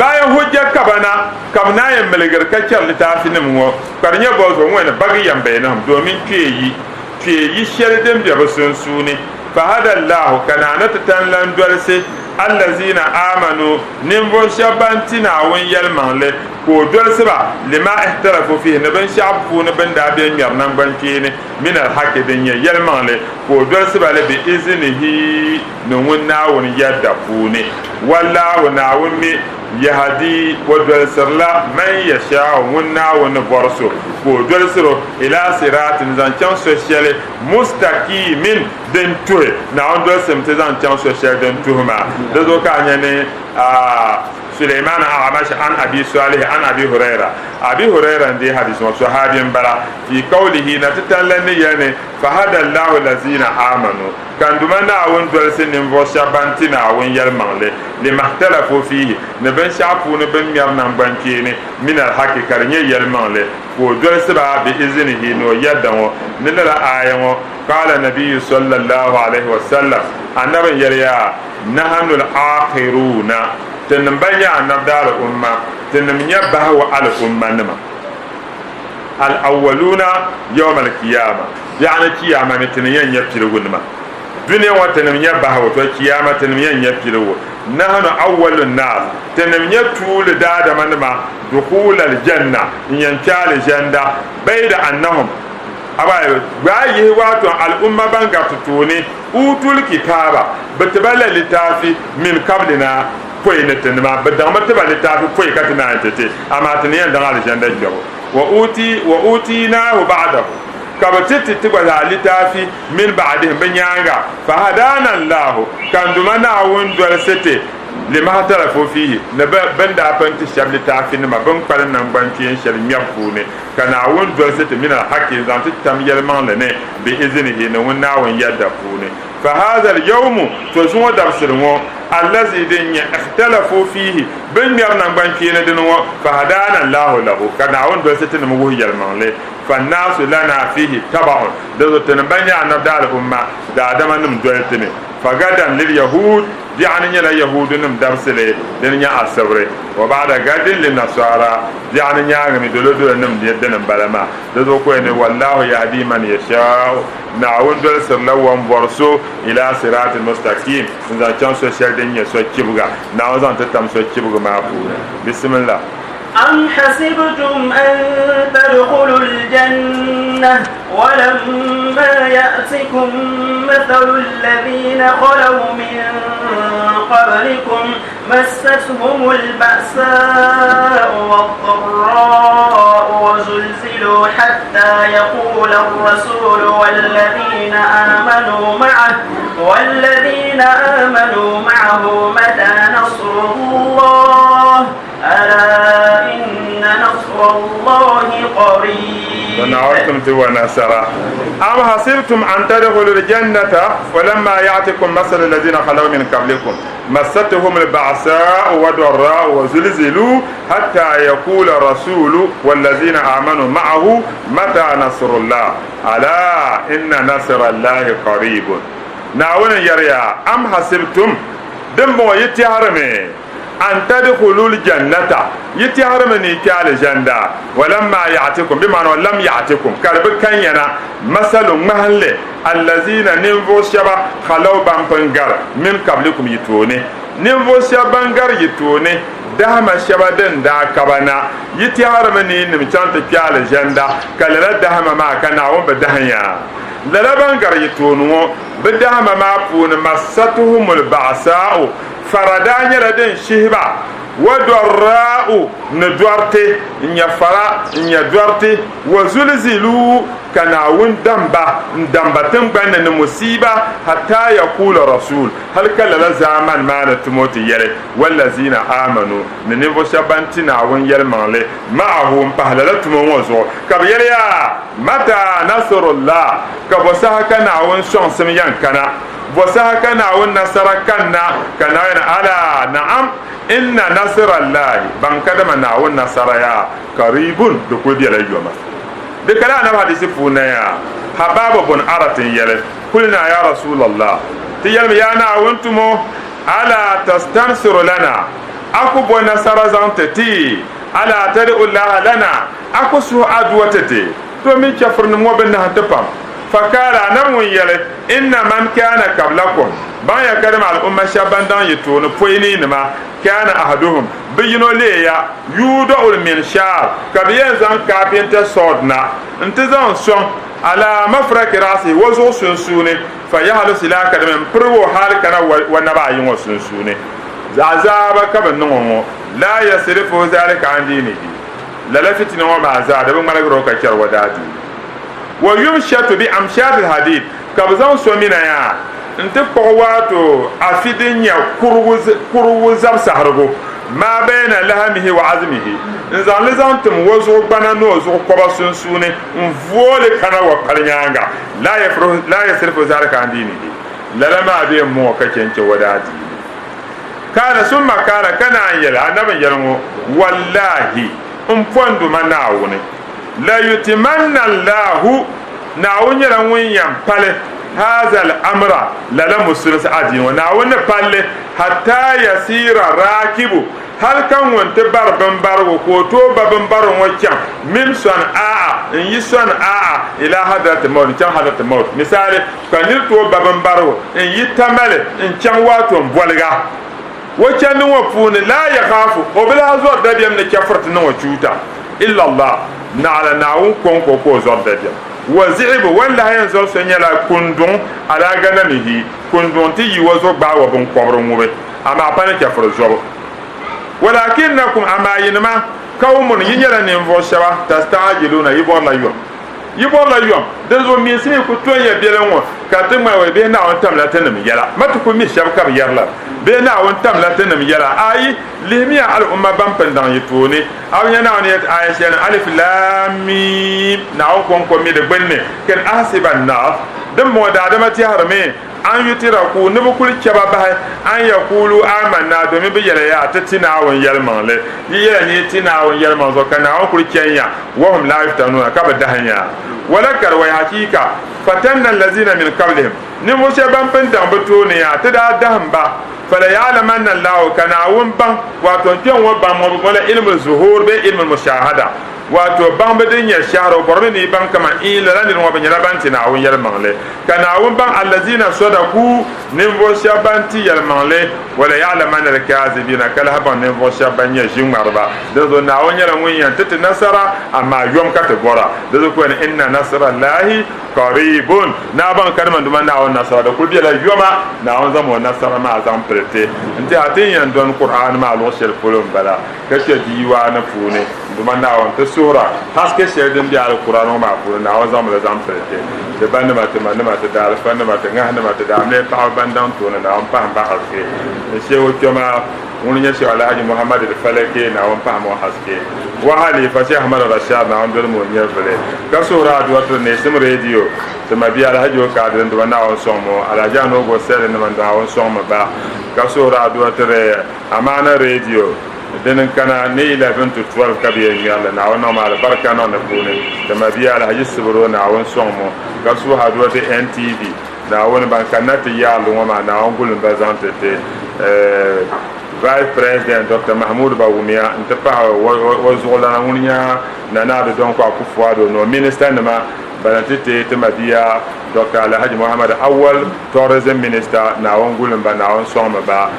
bayan hujja kabana kam na yan melgar kaccar litafin mu karnya bozo wani bagi yan bainam domin keyi sharden da basun sune fa hada Allah kana tan lan dwalse allazina amanu nimbon shabantina won yalmanle ko dwalse ba lima ihtarafu fihi naban sha'fu naban da be nyar nan bankene min al haqq bin yalmanle ko dwalse ba le bi iznihi no wonna won yadda fune wallahu na wonni yahdi wadwal sirla man yasha wunna wani borso ko dwal siro ila siratin zancan sociale mustaqimin den tuhe na on dwal semte zancan sociale den tuhuma da zo ka nyane سليمان عمش عن أبي صالح عن أبي هريرة دي حديث صحابي بلا في قوله نتتلني يعني فهذا الله الذين آمنوا كان دمنا أون دولسين نفوشابانتنا أون يلمانلي لما اختلفوا فيه نبن شعفوا نبن ميرنا بانكيني من الحق كارني يلمانلي ودولسبا بإذنه نو يدعو نلا آية قال النبي صلى الله عليه وسلم النبي يريا نحن الآخرون تنم بنيا نبدال الأمة تنم يبهو على الأمة نما الأولون يوم القيامة يعني قيامة تنين يبتلو نما دنيا وتنم يبهو وقيامة تنم يبتلو نحن أول الناس تنم يبتول دادا منما دخول الجنة ينشال الجنة بيد أنهم abaye bayi wato al'umma banga tutuni utul kitaba batbala litafi min qablina poy netenma badama taba litafi poy katina tete amatini yanda aljanda jabo wa utina wa ba'dahu kabatiti tibala litafi min ba'dihim banyanga fa hadana allah kan dumana wondol sete lima tarafu fihi na banda apanti shabli tafin ma ban kwalan nan banki shal nyafune kana won dolsete min al haqqi zanti tam yalman lene bi iznihi na wonna won yadda fune fa hadha al yawm tuzmu dabsirmo allazi din ya ikhtalafu fihi ban yar nan banki ne dinwo fa hadana allah lahu kana won dolsete na mu yalman le fa nasu lana fihi tab'un da zotan banya anabdal umma da adamanum doltene fagadan lil yahud يعني يلا يهود نم درسله دنيا الصبر وبعد غد للنصارى يعني ياغمي دولو نم ديدن بلما دو كو ان والله يهدي من يشاء نعون دول سلو ومبرسو الى صراط المستقيم نذا تشان سوشيال دنيا سو تشيبغا ناوزان تتام سو تشيبغا مافو بسم الله أم حسبتم أن تدخلوا الجنة ولما يأتكم مثل الذين خلوا من قبلكم مستهم البأساء والضراء وزلزلوا حتى يقول الرسول والذين آمنوا معه متى نصر الله ألا إن نصر الله قريب ونعرتم تو نصرا أم حسبتم أن تدخلوا الجنة ولما يأتكم مثل الذين خلوا من قبلكم مستهم البعثاء والضراء وزلزلوا حتى يقول الرسول والذين آمنوا معه متى نصر الله ألا إن نصر الله قريب نعون يريا أم حسبتم دمو يتهرمي أن تدخلوا الجنة يتهرمني كالجنة ولما يعتكم بمعنى لم يعتكم كارب كان ينا مثل محل الذين ننفو شبا خلو بانبنغر من قبلكم يتوني ننفو شبانغر يتوني دهما شبا دن دا كبانا يتهرمني نمشانت كالجنة كاللا دهما ما كان عوم بدهنيا للبانغر يتونو بدهما ما فون مستهم البعثاء faradanya la den shihba wa darra'u na duarte nya fara nya duarte wa zulzilu kana wun damba tangban na musiba hatta yaqula rasul hal kala la zaman mana tumoti yare wallazina amanu ne nivo shabantina wun yalmanle ma'ahum pahlalat monzo kabiyar ya mata nasrullah kabosa kana wun son sim yankana bosa kana wun nasara kanna kana ala na'am inna nasrallahi ban kadama na wun nasara ya qaribun da kudi la yoma de kala na hadisi funa ya habab bun aratin yale kulna ya rasulullah tiyal ya na wuntumo ala tastansiru lana aku bo nasara zantati ala tad'u lana aku su adwatati to min chafrun mo ben na tapam fakala namun yale inna man kana qablakum ban ya kadama al umma shabandan yito no poini nima kana ahaduhum biyino leya yudul min shar kabiyan zan kapinta sodna intizan son ala mafraki rasi wazo sunsune fayahlu silaka min pro hal kana wa nabayin wasunsune zazaba kaban nongo la yasrifu zalika an dinihi la lafitina wa bazada bin malagro ka kyar wadati wa yumshatu bi amshat alhadid kabzan somina ya nte pogwato afidin ya kurwu zabsahargo ma bayna lahamihi wa azmihi nzan lezantum wozo bana no zo koba sunsune mvole kana wa parnyanga la yasrifu zalika andinihi lalama be mo ka kence wadati kana summa kana yala annabi yarmo wallahi umfondu manawune la yutimanna Allahu nawunyara winyam pale هذا الأمر لا مسلس عدي ونعون بالله حتى يسير راكب هل كان وانتبار بمبار وكوتو بمبار وكام من صنعاء إن صنعاء إلى حضرة الموت كان حضرة الموت مثال كان يلتو بمبار إن يتمل إن كان واتو مبولغا وكان وفون لا يخاف وبلا زور دادي من كفرت نو تشوتا إلا الله نعلى نعون كونكو كو زور دادي وزعب ولا ينزل سنيلا كندون على غنمه كندون تي يوزو با وبن قبرون وبه اما بان كفر زو ولكنكم اما ينما قوم ينيلا نيفو شوا تستعجلون يبولا يوم دزو ميسي كو تو يا بيلن كاتما وبه نا on tamla tanam yala matuko mi shabkar yarla be na on tamla tanam yala ay lihmiya al umma bam pendan yitoni aw yana on yet ayasha alif lam mim na on kon mi de benne ken ahsiban nas dum moda da mati harme an yutira ku ne bu kul keba ba an yakulu amanna do mi be yala ya tatina won yalman le yela ni tina won yalman zo kana on kul kenya wa hum la yaftanuna ka ba dahanya walakar wa hakika fatanna allazina min qablihim ni mo se ban pendan betone ya tada dahamba fala ya'lamanna Allah kana wumban wato ken wa ban mo wala ilmul zuhur be ilmul mushahada wato ban bedin ya shahro borbe ni ban kama ila lan wa ban yarabanti na awun yar mangle kana wumban allazina sadaku ni mo se banti yar mangle wala ya'lamanna al-kazibina kala haban ni mo se ban ya jingmarba dazo na awun yar mun yan tati nasara amma yom ka te bora dazo ko inna nasrallahi qaribun na ban kalman duma na awun nasara da kulbi la yoma na awun zamo nasara ma zam prete nti atin yan don qur'an ma lo shel fulum bala kace diwa na fune duma na awun ta sura haske shedin bi al-qur'an ma fune na awun zamo la zam prete de bande ma te da alfan ma te ngahna ma te da amle pa bandan to na am pa ba haske shewo kema ونيا شيخ الحاج محمد الفلكي ناون فهمو حسكي وحالي فشيخ احمد الرشاد ناون درمو نيفلي كسورا دوتر نيسم راديو تما بي الحاج وكادن دو ناون سومو على جانو غو سير نمان ناون سومو با كسورا دوتر امانه راديو دين كان ني 11 to 12 كبير يالا ناون نورمال بركه نون نكوني تما بي الحاج سبرو ناون سومو كسورا دوتر ان تي في ناون بان كانت يالو وما ناون غولن بازانتي Vice President Dr. Mahmoud Bawumia ntepa wazola na ngunya na nado donc akufuado no minister nama balantete temadia Dr. Alhaji Muhammad Awal Tourism Minister na wongulun ba na on soma ba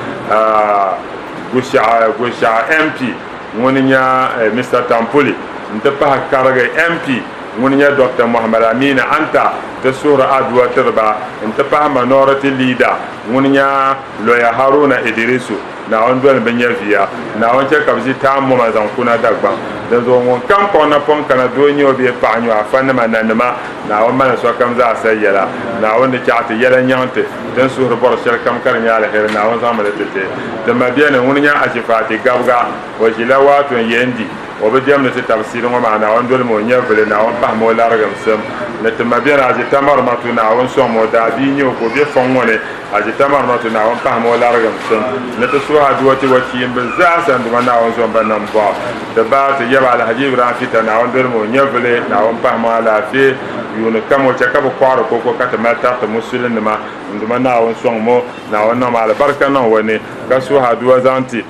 gusha MP ngunya Mr. Tampuli ntepa karaga MP ونيا دكتور محمد أمين أنت تسور أدوى تربا أنت فهم نورة الليدا ونيا لويا هارون إدريسو ناون دون بنيا فيا ناون تكابزي تام ممازان كنا دغبا دزو won kam kona pon kana do nyo be pa nyo afana mananama na won mana so kam za sayela na won de chaati yela nyante den sur bor sel kam kan nyaala her na won zamale tete de mabiana won nya ajifati gabga wa jilawa to yendi wa be jamna te tafsir mo ma na won dol mo nya vele na won pa mo largam sem le te mabiana aji tamar matu na won so mo da bi nyo ko be fon wone aji tamar matu na won pa mo largam sem le te so ha duwati wati yimbe za san dum na won so banam ba de ba te yaba al hajib rafita na won dol mo nya vele na won pa mo ala fi yuna kamo cha kabo kwaro ko kata mata ta musulin ma nduma na won so mo na won na mala barka na woni ka so ha duwa zanti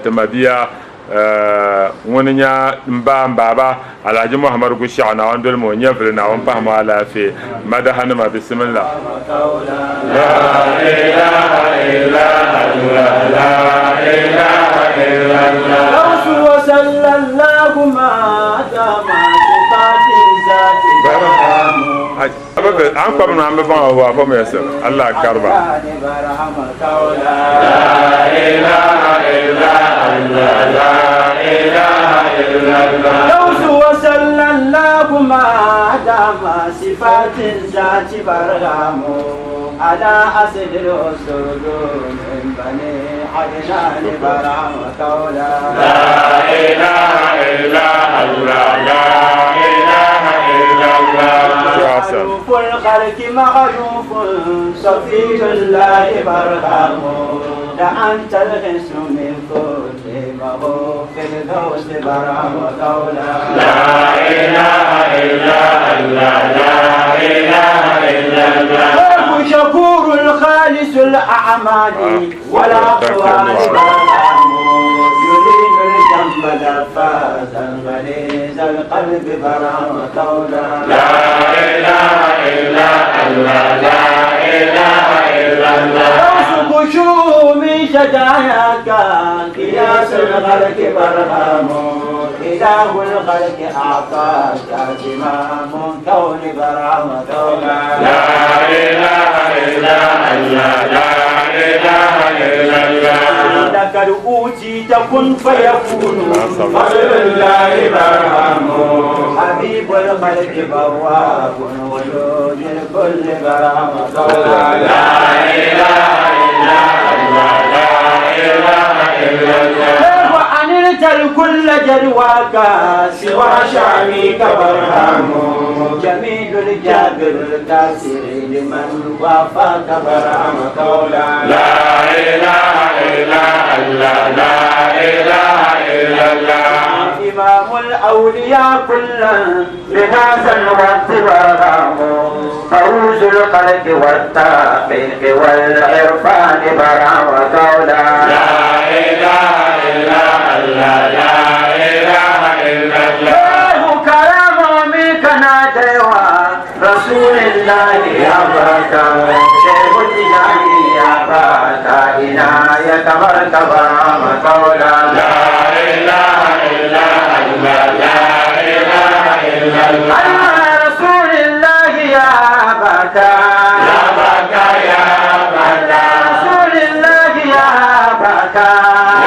te mabia wani nya mba baba alhaji muhammad gushi na won dol mo nya vele na won pa mo ala fi madahan ma bismillah la ilaha illa allah la ilaha illa allah wa sallallahu ma dama sifati zati an kwam na mbe ban wa fa me se Allah karba la ilaha illa allah la ilaha illa allah wa sallallahu ma dama sifati zati barhamu على أسد الأسود من بني عدنان برام قولا لا إله إلا الله لا إله إلا الله معروف الخلق معروف صفي الله برهام لأنت الغس من كل مغوف الغوث برام قولا لا إله إلا الله لا إله إلا الله شكور الخالص الأعمال ولا قوال برهام يريد الجنب لفاز غليظ القلب برام قولا لا إله إلا الله لا إله إلا الله خشوع من شجاعك قياس الخلق برهام إله الخلق أعطاك زمام كون برام قولا لا إله إلا الله لا إله إلا الله لقد أوتيت كن فيكون فضل الله برهام حبيب الخلق بواب وجود الكل برام قولا لا إله إلا الله لا إله إلا الله وعنلت الكل جلواك سوى شعبك برهام جميل الجابر الكاسر لمن وافاك برهام قولا لا إله إلا الله لا إله إلا الله إمام الأولياء كلا بهذا الوقت برهام فوز الخلق والتحقيق والعرفان برهام قولا لا إله إلا الله لا إله إلا الله كرم منك نادوا رسول الله يا بركة شيخ التجاني يا بركة عناية مركبة قولا لا إله إلا الله لا إله إلا الله رسول الله يا بركة يا بركة يا بركة رسول الله يا بركة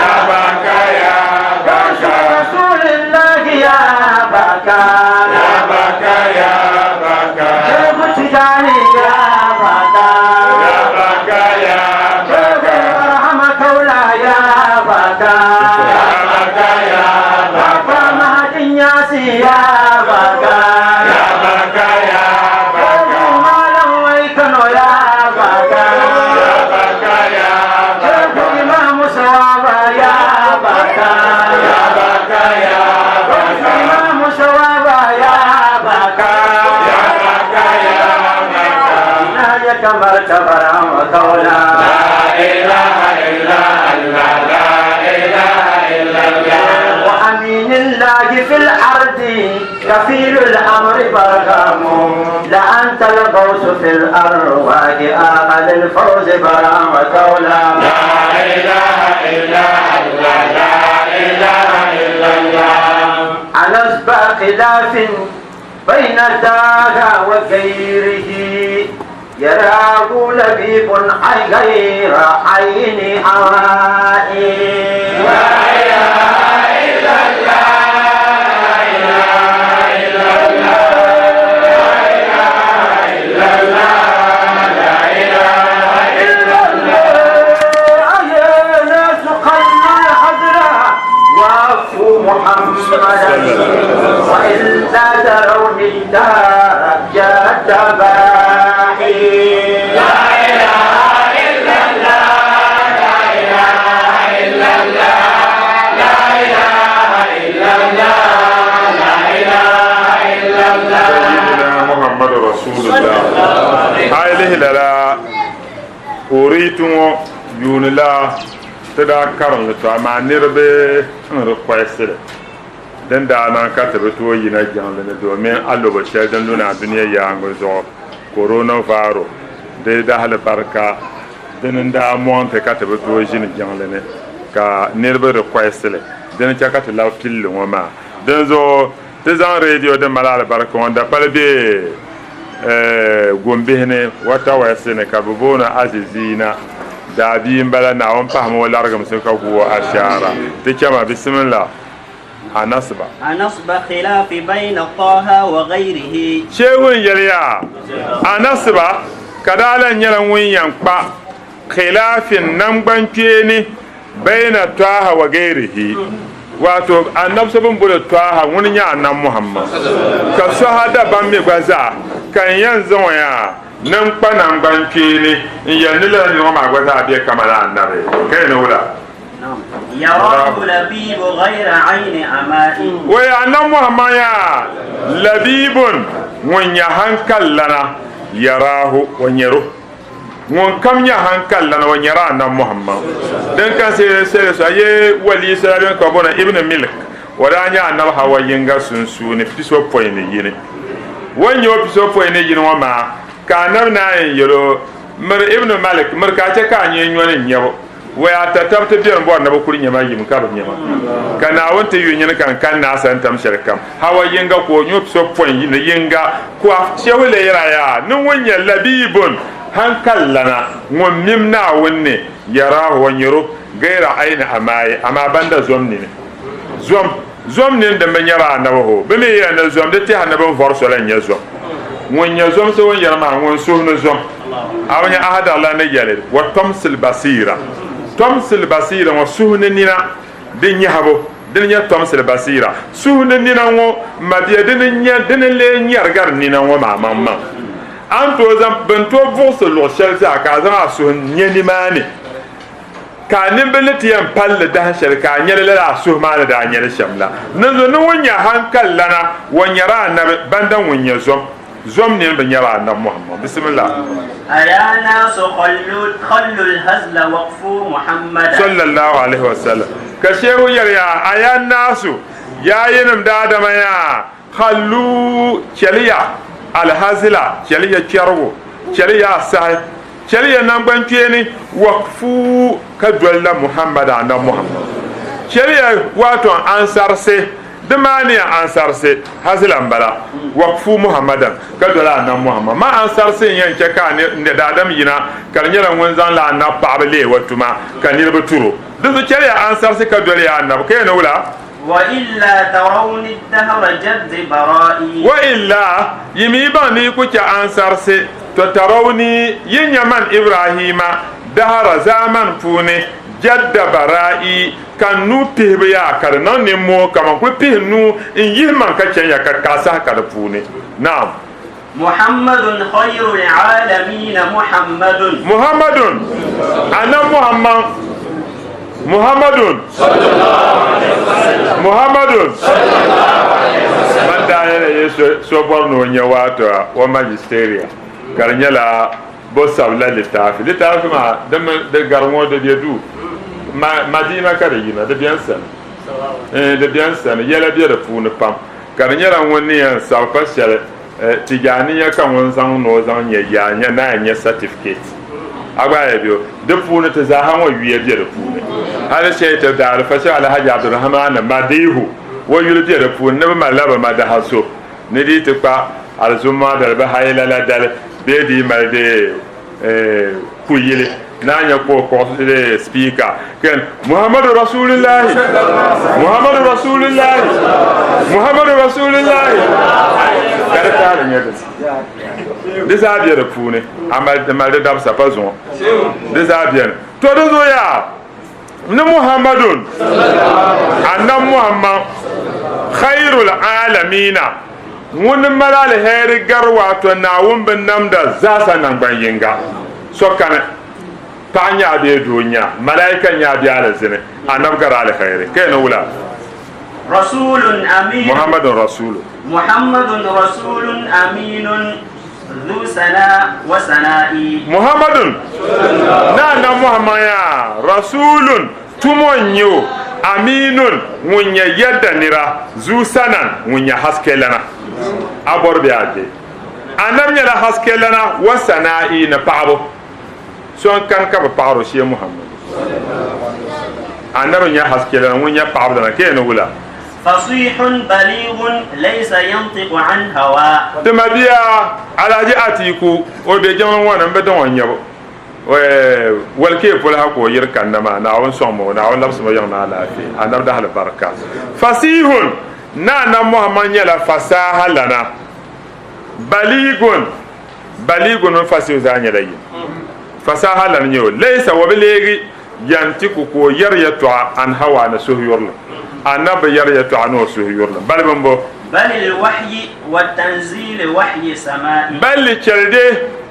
يا بركة يا بركة رسول الله يا بركة يا بركة يا بركة شيخ التجاني يا بركة يا بركة يا بركة رحمك ولا يا بركة يا بركة يا بركة مهدي ياسي يا بركة يا بركة يا بركة ما لويتنو يا بركة يا بركة يا بركة إمام صوابا يا بركة يا بركة يا بركة إمام صوابا يا بركة يا بركة يا بركة نايك مركبا وقولا لا إله إلا الله لا إله إلا الله وأمين الله في الأرض كفيل الأمر برهام لأنت الغوث في الأرواح آخذ الفوز برهام وقولا لا إله إلا الله لا إله إلا الله على أسباب خلاف بين الدار وغيره يراه لبيب غير عين هوائي وإلا ترون الدار جد باحي لا إله إلا الله لا إله إلا الله لا إله إلا الله لا إله إلا الله سيدنا محمد رسول الله هاي لا أريتم يون الله تدا كارن تو ما نربه request den da nan ka tabe to yina jangle ne domin allo ba shel dan luna duniya ya ngo zo coronavirus de da hal barka den da monte ka tabe to yina jangle ne ka nirbe request le den cha ka ta law til ngo ma den zo te zan radio de malala barka wanda palbe gombe ne wata wayse ne ka bubona azizina da biyin bala na on fahmo largam sai ka go ashara te kama bismillah أنصب خلاف بين طه وغيره شيء يليا أنصب كدالا يلوين ينقى خلاف نمبن كيني بين طه وغيره wato annabsa bin bulu taha wani ya annan muhammad ka shahada ban mi gwaza kan yanzu waya nan kwanan banke ne yanni la ni ma gwaza bi kamar annabi kai ne wala يراه لبيب غير عين أمائي ويا أن محمد يا لبيب من يهنكل لنا يراه ونيره من كم يهنكل لنا ونيرى أن محمد دن كان سي ولي سلام كابونا ابن ملك ورانيا أن هو ينغا سنسوني بيسو بويني يني ونيو بيسو بويني يني وما كان ناين يلو مر ابن ملك مر كاچه كان ينيوني نيو waya ta tabta biyan bo na bakuri nyama yim ka nyama kana wonte yunyen kan na san tam shirkam hawa yenga ko nyop so point yin yenga ko shewle yara ya nun wonya labibun hankallana ngom mimna wonne yara wonyoro gaira aina amai ama banda zomni zomni da menyara na ho be me ya na zom de ti hanaban forso la nyezo wonya zom so wonyara ma won so no zom awanya ahada Allah na yale wa tamsil basira tomsil basira wa suhne nina din yahabo din ya tomsil basira suhne nina wo madiya din nya din le nyargar nina wo mamma an to zam bento vos lo shelza ka zama suhne nyani mani ka nibiliti yan palle da shirka nyele la suhmana da nyele shamla nazo no wonya hankal lana wonyara na bandan wonya زوم نين بنيرا عند محمد بسم الله أيا ناس خلوا الهزل وقفوا محمد صلى الله عليه وسلم كشيرو يريا أيا الناس يا ينم دادما يا خلوا شليا الهزل شليا شرو شليا ساي شليا نمبن كيني وقفوا كدول محمد عند محمد شليا واتو أنصار demani ansar se hazilan bala waqfu muhammadan kadola na muhammad ma ansar se yan ke ka ne da adam yina kalnyara wanzan la na pabale watuma kanir buturo duzu kere ansar se kadola ya na kai ne wala wa illa tarawni ad-dahr jadd bara'i wa illa yimi ba ni ku ke ansar se to tarawni yin yaman ibrahima dahara zaman pune jadda bara'i kan nu pihbe ya kar non ne mo kama ku pihnu in yihman ka chen ya kar kasa kar pune na'am muhammadun khayrul alamin muhammadun ana muhammadun sallallahu alaihi wasallam muhammadun sallallahu alaihi wasallam banda ya so borno nya wato wa magisteria kar nyala bo sabla litafi ma de garmo de du madina kare yina de bien san yela bi da fu ne pam kan nyara woni yan sa pa shele tijani ya kan won san no zan ya nya na nya certificate agba ya bio de fu ne te za han wa wiye bi da fu ne ala shay ta da fa sha alhaji abdurrahman madihu wa yul bi da fu ne ma laba ma da haso ندي تقع الزما دل بهاي لا دل بيدي مالدي كويلي نانيا كو سبيكر كان محمد رسول الله محمد رسول الله محمد رسول الله كذا تعالى يا دزابيا رفوني عمل داب سبازون دزابيا تودو يا محمد أن محمد خير العالمين من ملال هير غروات وناوم بنمدا زاسا نغبان ينغا سوكان تانيا دي دنيا ملائكه نيا دي على زين انبغر على خير كاين ولا رسول امين محمد رسول امين ذو سنا وسنائي محمد نانا محمد يا رسول تمونيو امين ونيا يدنيرا ذو سنا ونيا حسكلنا abor be ade anam nyala haskelana wasana'i na paabo son kan ka paaro shi muhammad anam nya haskelana munya paabo na ke no wula fasihun balighun laysa yantiqu an hawa tamabiya alaji atiku o be jaman wana be don wanyabo wal ke fula ko yirkan na na won somo na won labsu ma yana lafi anam da hal baraka fasihun na muhammad nyala fasaha lana baligun fasihu zanya layi fasaha lana nyo laysa wa bilegi yantiku ko yaryatu an hawa na suhurla anaba yaryatu an suhurla balbambo bal al wahyi wat tanzil wahyi samai bal chalde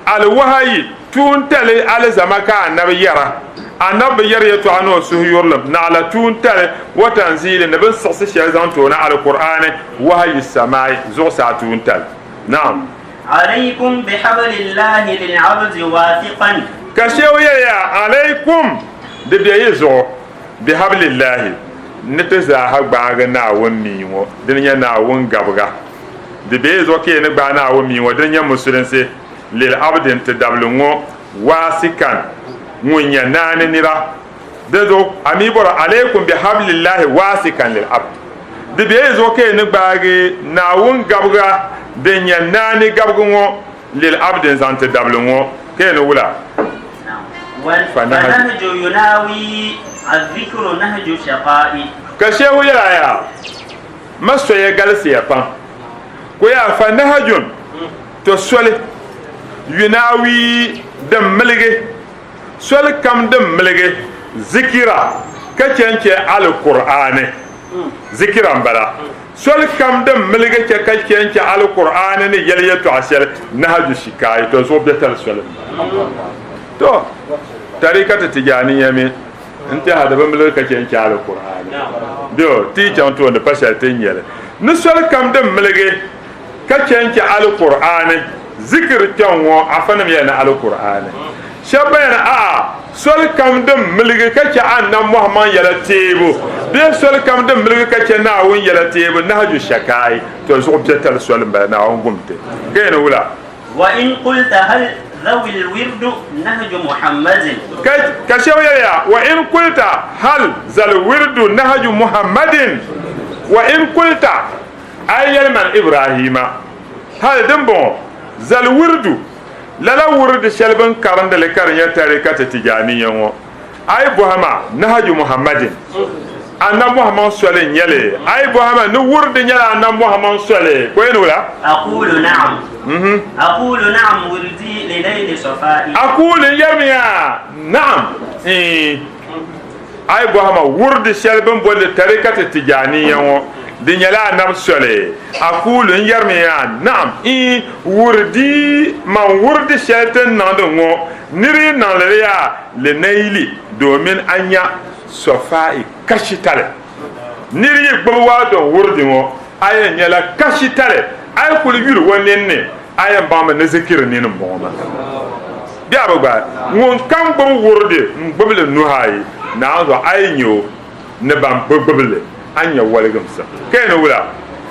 al wahyi tuntale al zamaka annabi yara annabi yaryatu an suhurla na ala tuntale wa tanzil nabi sassa shazan to na al qur'an wahyi samai zo sa tuntal na'am عليكم بحبل الله للعبد واثقا كشوية يا عليكم دبيزو بحبل الله نتزاها باغنا وميو دنيا نا ونغبغا دبيزو كي نغبانا وميو دنيا مسلمسي للعبد انت دبلغو واثقا منيا ناني نيرا دزو اميبر عليكم بحبل الله واثقا للعبد دبيزو كي نغباغي نا ونغبغا دنيا ناني غبغو للعبد زانت دبلغو كين ولا فنهج يناوي الذكر نهج شقاء كشيو يا ما سوي غالسي يا كويا فنهج تسولي يناوي دم ملغي سول كم دم ملغي ذكرى كتنكي على القران ذكرى بلا سول كم دم ملغي كتنكي على القران ني يليتو عشر نهج شكاي تو زوبتل سول تو طريقه تجانيه من انت هذا بملغي كتنكي على القران دو تي تشانتو ne pashatin yele ni sol kam dum mlege ka cenci alquran zikr tanwo afanam yana alquran shabayna a sol kam dum mlege ka ci annan muhammad yala tebo be sol kam dum mlege ka ci na won yala tebo nahju shakai to so betal sol ba na on gumte gayna wula wa in qulta hal ذوي الورد نهج محمد كشوية وإن قلت هل ذا الورد نهج محمد وإن قلت أي من إبراهيم هل دمبو ذا الورد لا ورد شلبن كارند لكارنيا تاريكة تجانية أي بوهما نهج محمد أنا محمد صلى يلي أي بوهما نورد يلا أنا محمد صلى وين ولا أقول نعم أقول نعم وردي لليل صفائي أقول يرميا نعم أي بوهما ورد شلبن بول تاريكة تجانية دنيلا نام صلى أقول يرميا نعم وردي ما ورد شلتن نادمو نري نالريا لنيلي دومين أنيا صفائي كشتالي نري يقبوا دون وردي مو أي نيلا كشتالي أي كل يلو ونيني أي بام نذكر نينم بوما بيا بقى وان كان بقول وردي بقول نهاي نازو أي نيو نبام بقول أنيا ولكم سا كأنه ولا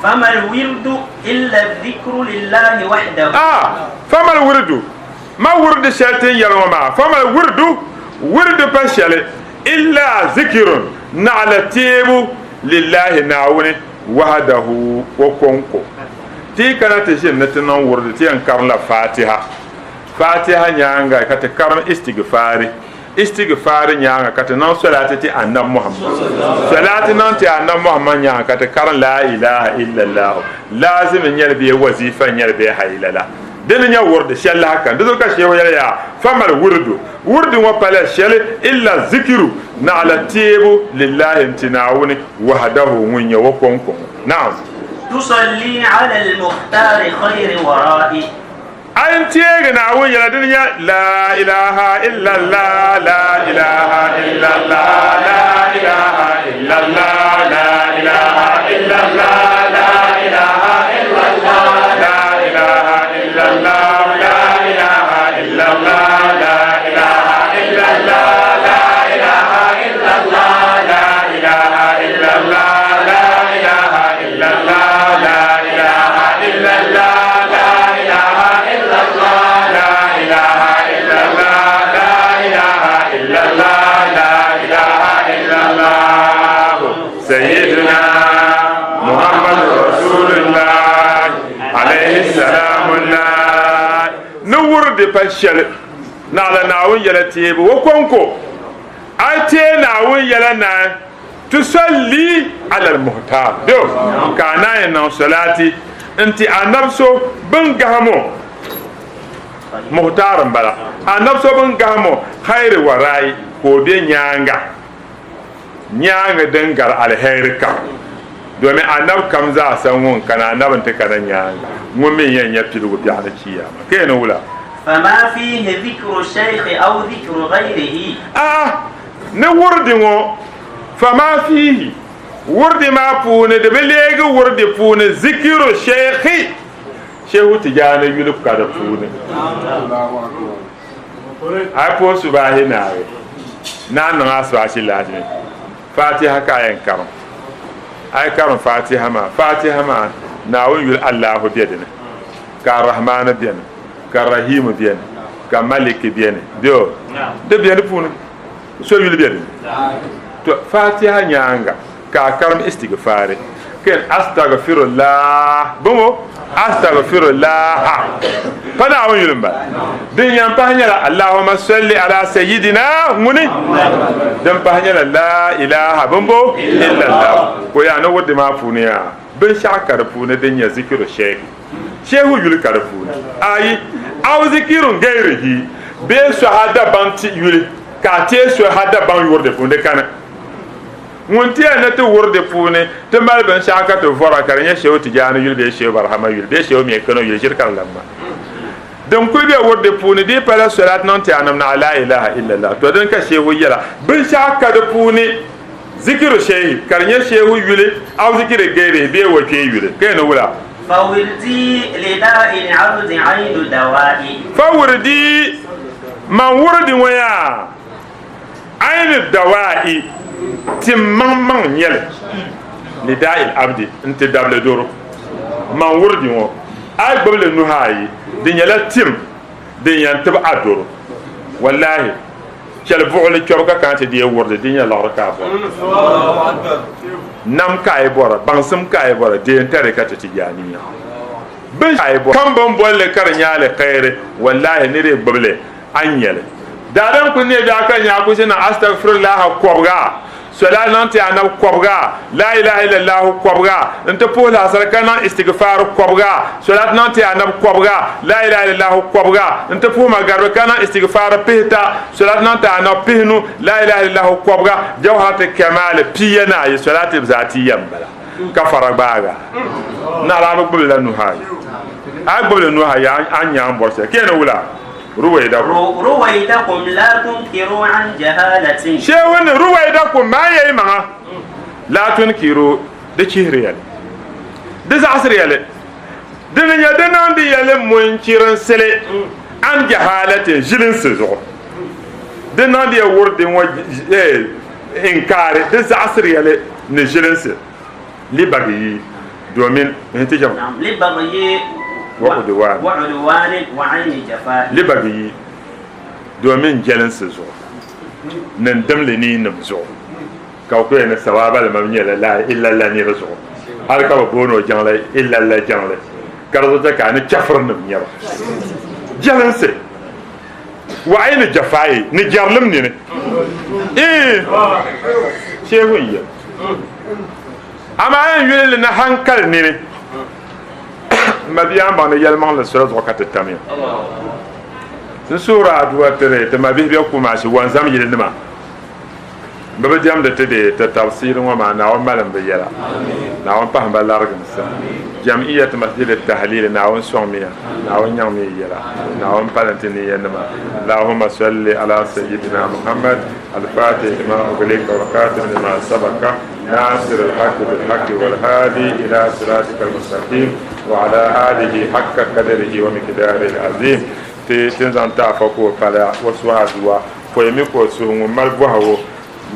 فما الورد إلا الذكر لله وحده فما الورد ما ورد شاتين يرمى فما الورد ورد بشالي إلا ذكر نعلى تيبو لله نعوني وحده وكونكو ti kana te shin natin nan wurdi ti an karla fatiha nyanga ka te karam istighfar nyanga ka te nan salati ti annab muhammad salati nan ti annab muhammad nyanga ka te karam la ilaha illa allah lazim nyal bi wazifa nyal bi haylala den nya wurdi shalla kan do ka shewa ya famal wurdu wa pala shal illa zikru na ala tibu lillahi imtina'uni wahdahu munya wa konko na'am تصلي على المختار خير ورائي أنت يا وين الدنيا لا إله إلا الله لا إله إلا الله لا إله إلا الله لا إله إلا الله لا إله إلا الله لا إله إلا الله لا إله إلا الله لا إله إلا الله لا إله إلا الله لا إله إلا الله لا إله إلا الله سيدنا محمد رسول الله عليه السلام الله نور دي بشل نالا ناوين يلتيب وكونكو أتي ناوين يلنا تصلي على المختار دو كانا ينو صلاتي انت النفسو بنغامو مختار بلا النفسو بنغامو خير وراي كودي نيانغا nyaanga dengar alherika domin annab kam za san won kana annabin ta kana nyaanga mun min yan pilu bi ala kiyama kene wula fama fihi dhikru shaykh aw dhikru ghayrihi ne wurdi ngo fama fihi wurdi ma pune de belege wurdi pune zikru shaykhi shehu tijana yulub kada pune ay po subahi nawe nan na asbashi lazimi fatiha kayan karam ay karam fatiha ma na wuyul allah biyadina ka rahman biyana ka rahim biyana ka malik biyana dio de biyana punu so yul biyadina to fatiha nyanga ka karam istighfar ken astaghfirullah bomo astaghfirullah fana wuyul ba din yan pahnyala allahumma salli ala sayyidina muni dan pahnyala la ilaha bombo illa allah ko ya no wodi ma funiya bin shakar funa din ya zikiru shehu yul karfuna ayi aw zikirun gairihi be shahada banti yul ka te shahada ban yurde funde kana wonti ana to wurde fune to mal ban shaka to fora karanya shehu tijana yul be shehu barhama yul be shehu me kano yul shirkar lamma dan ku be wurde fune di pala salat non ti anam na la ilaha illa allah to dan ka shehu yala bin shaka da fune zikiru shehi karanya shehu yule aw zikire gaire be wake yule kai na wula فوردي لداء العبد عين دوائي فوردي ما ورد ويا عين الدوائي تمام يل لداء العبد انت دبل دور ما ورد و اي ببل نهاي دي يلا تيم دي ينتبع دور والله كل فعل كركا كانت دي ورد دي يلا ركاب nam kai bora bansum kai bora de tare ka tijaniya bin kai bora kan ban bolle kar nyaale khaire wallahi ne re bable anyele daran ku ne da kan ya ku sina astaghfirullah kobga salatu nanti ana kobga la ilaha illallah kobga nta pola sarkana istighfar kobga salatu nanti ana kobga la ilaha illallah kobga nta puma garbe kana istighfar pihta salatu nanti ana pihnu la ilaha illallah kobga jawhat kamal piyana ya salatu zati yambala kafara baga na la no bulla no hay ay bulla no hay anya amborse kene wula رويدكم لا تنكروا عن جهالة شيوان رويدكم ما يما لا تنكروا دشهريال دزعسريال دنيا دنان دي يال منكرن سلي عن جهالة جلن سزو دنان دي ورد و انكار دزعسريال نجلن س لبغي دومين انتجم لبغي وعدوان وعين جفاء لبغي دومين جلنس زو نندم لني نمزو كاوكو ان ثواب المبني لا الا الله ني رزو هل كا بونو جانلا الا الله جانلا garzo ka ni chafar nim nyaba jalanse wa ayna jafai ni jarlim ni shehu ya ama an yele na hankal ni mabiyam ba ne yalman la sura zakat tamim sura adwa tere te mabi be kuma shi wanzam yele nima baba jam da tede ta tafsirin wa ma na wa malam be yala na wa pa ba largum sa jam'iyyat masjid at-tahlil na wa somiya na wa nyam mi yala na wa palantini yanma allahumma salli ala sayyidina muhammad al-fatih lima ughliqa wa khatim lima sabaqa nasir al-haqq bil haqq wal hadi ila siratikal mustaqim wa ala alihi haqqa qadrihi wa miqdarihi al-azim te tenzanta fa ko pala wasu adwa ko yemi ko su mal bohawo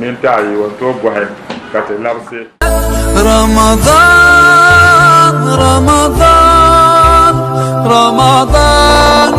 min tayi won to bohen kate labse رمضان رمضان رمضان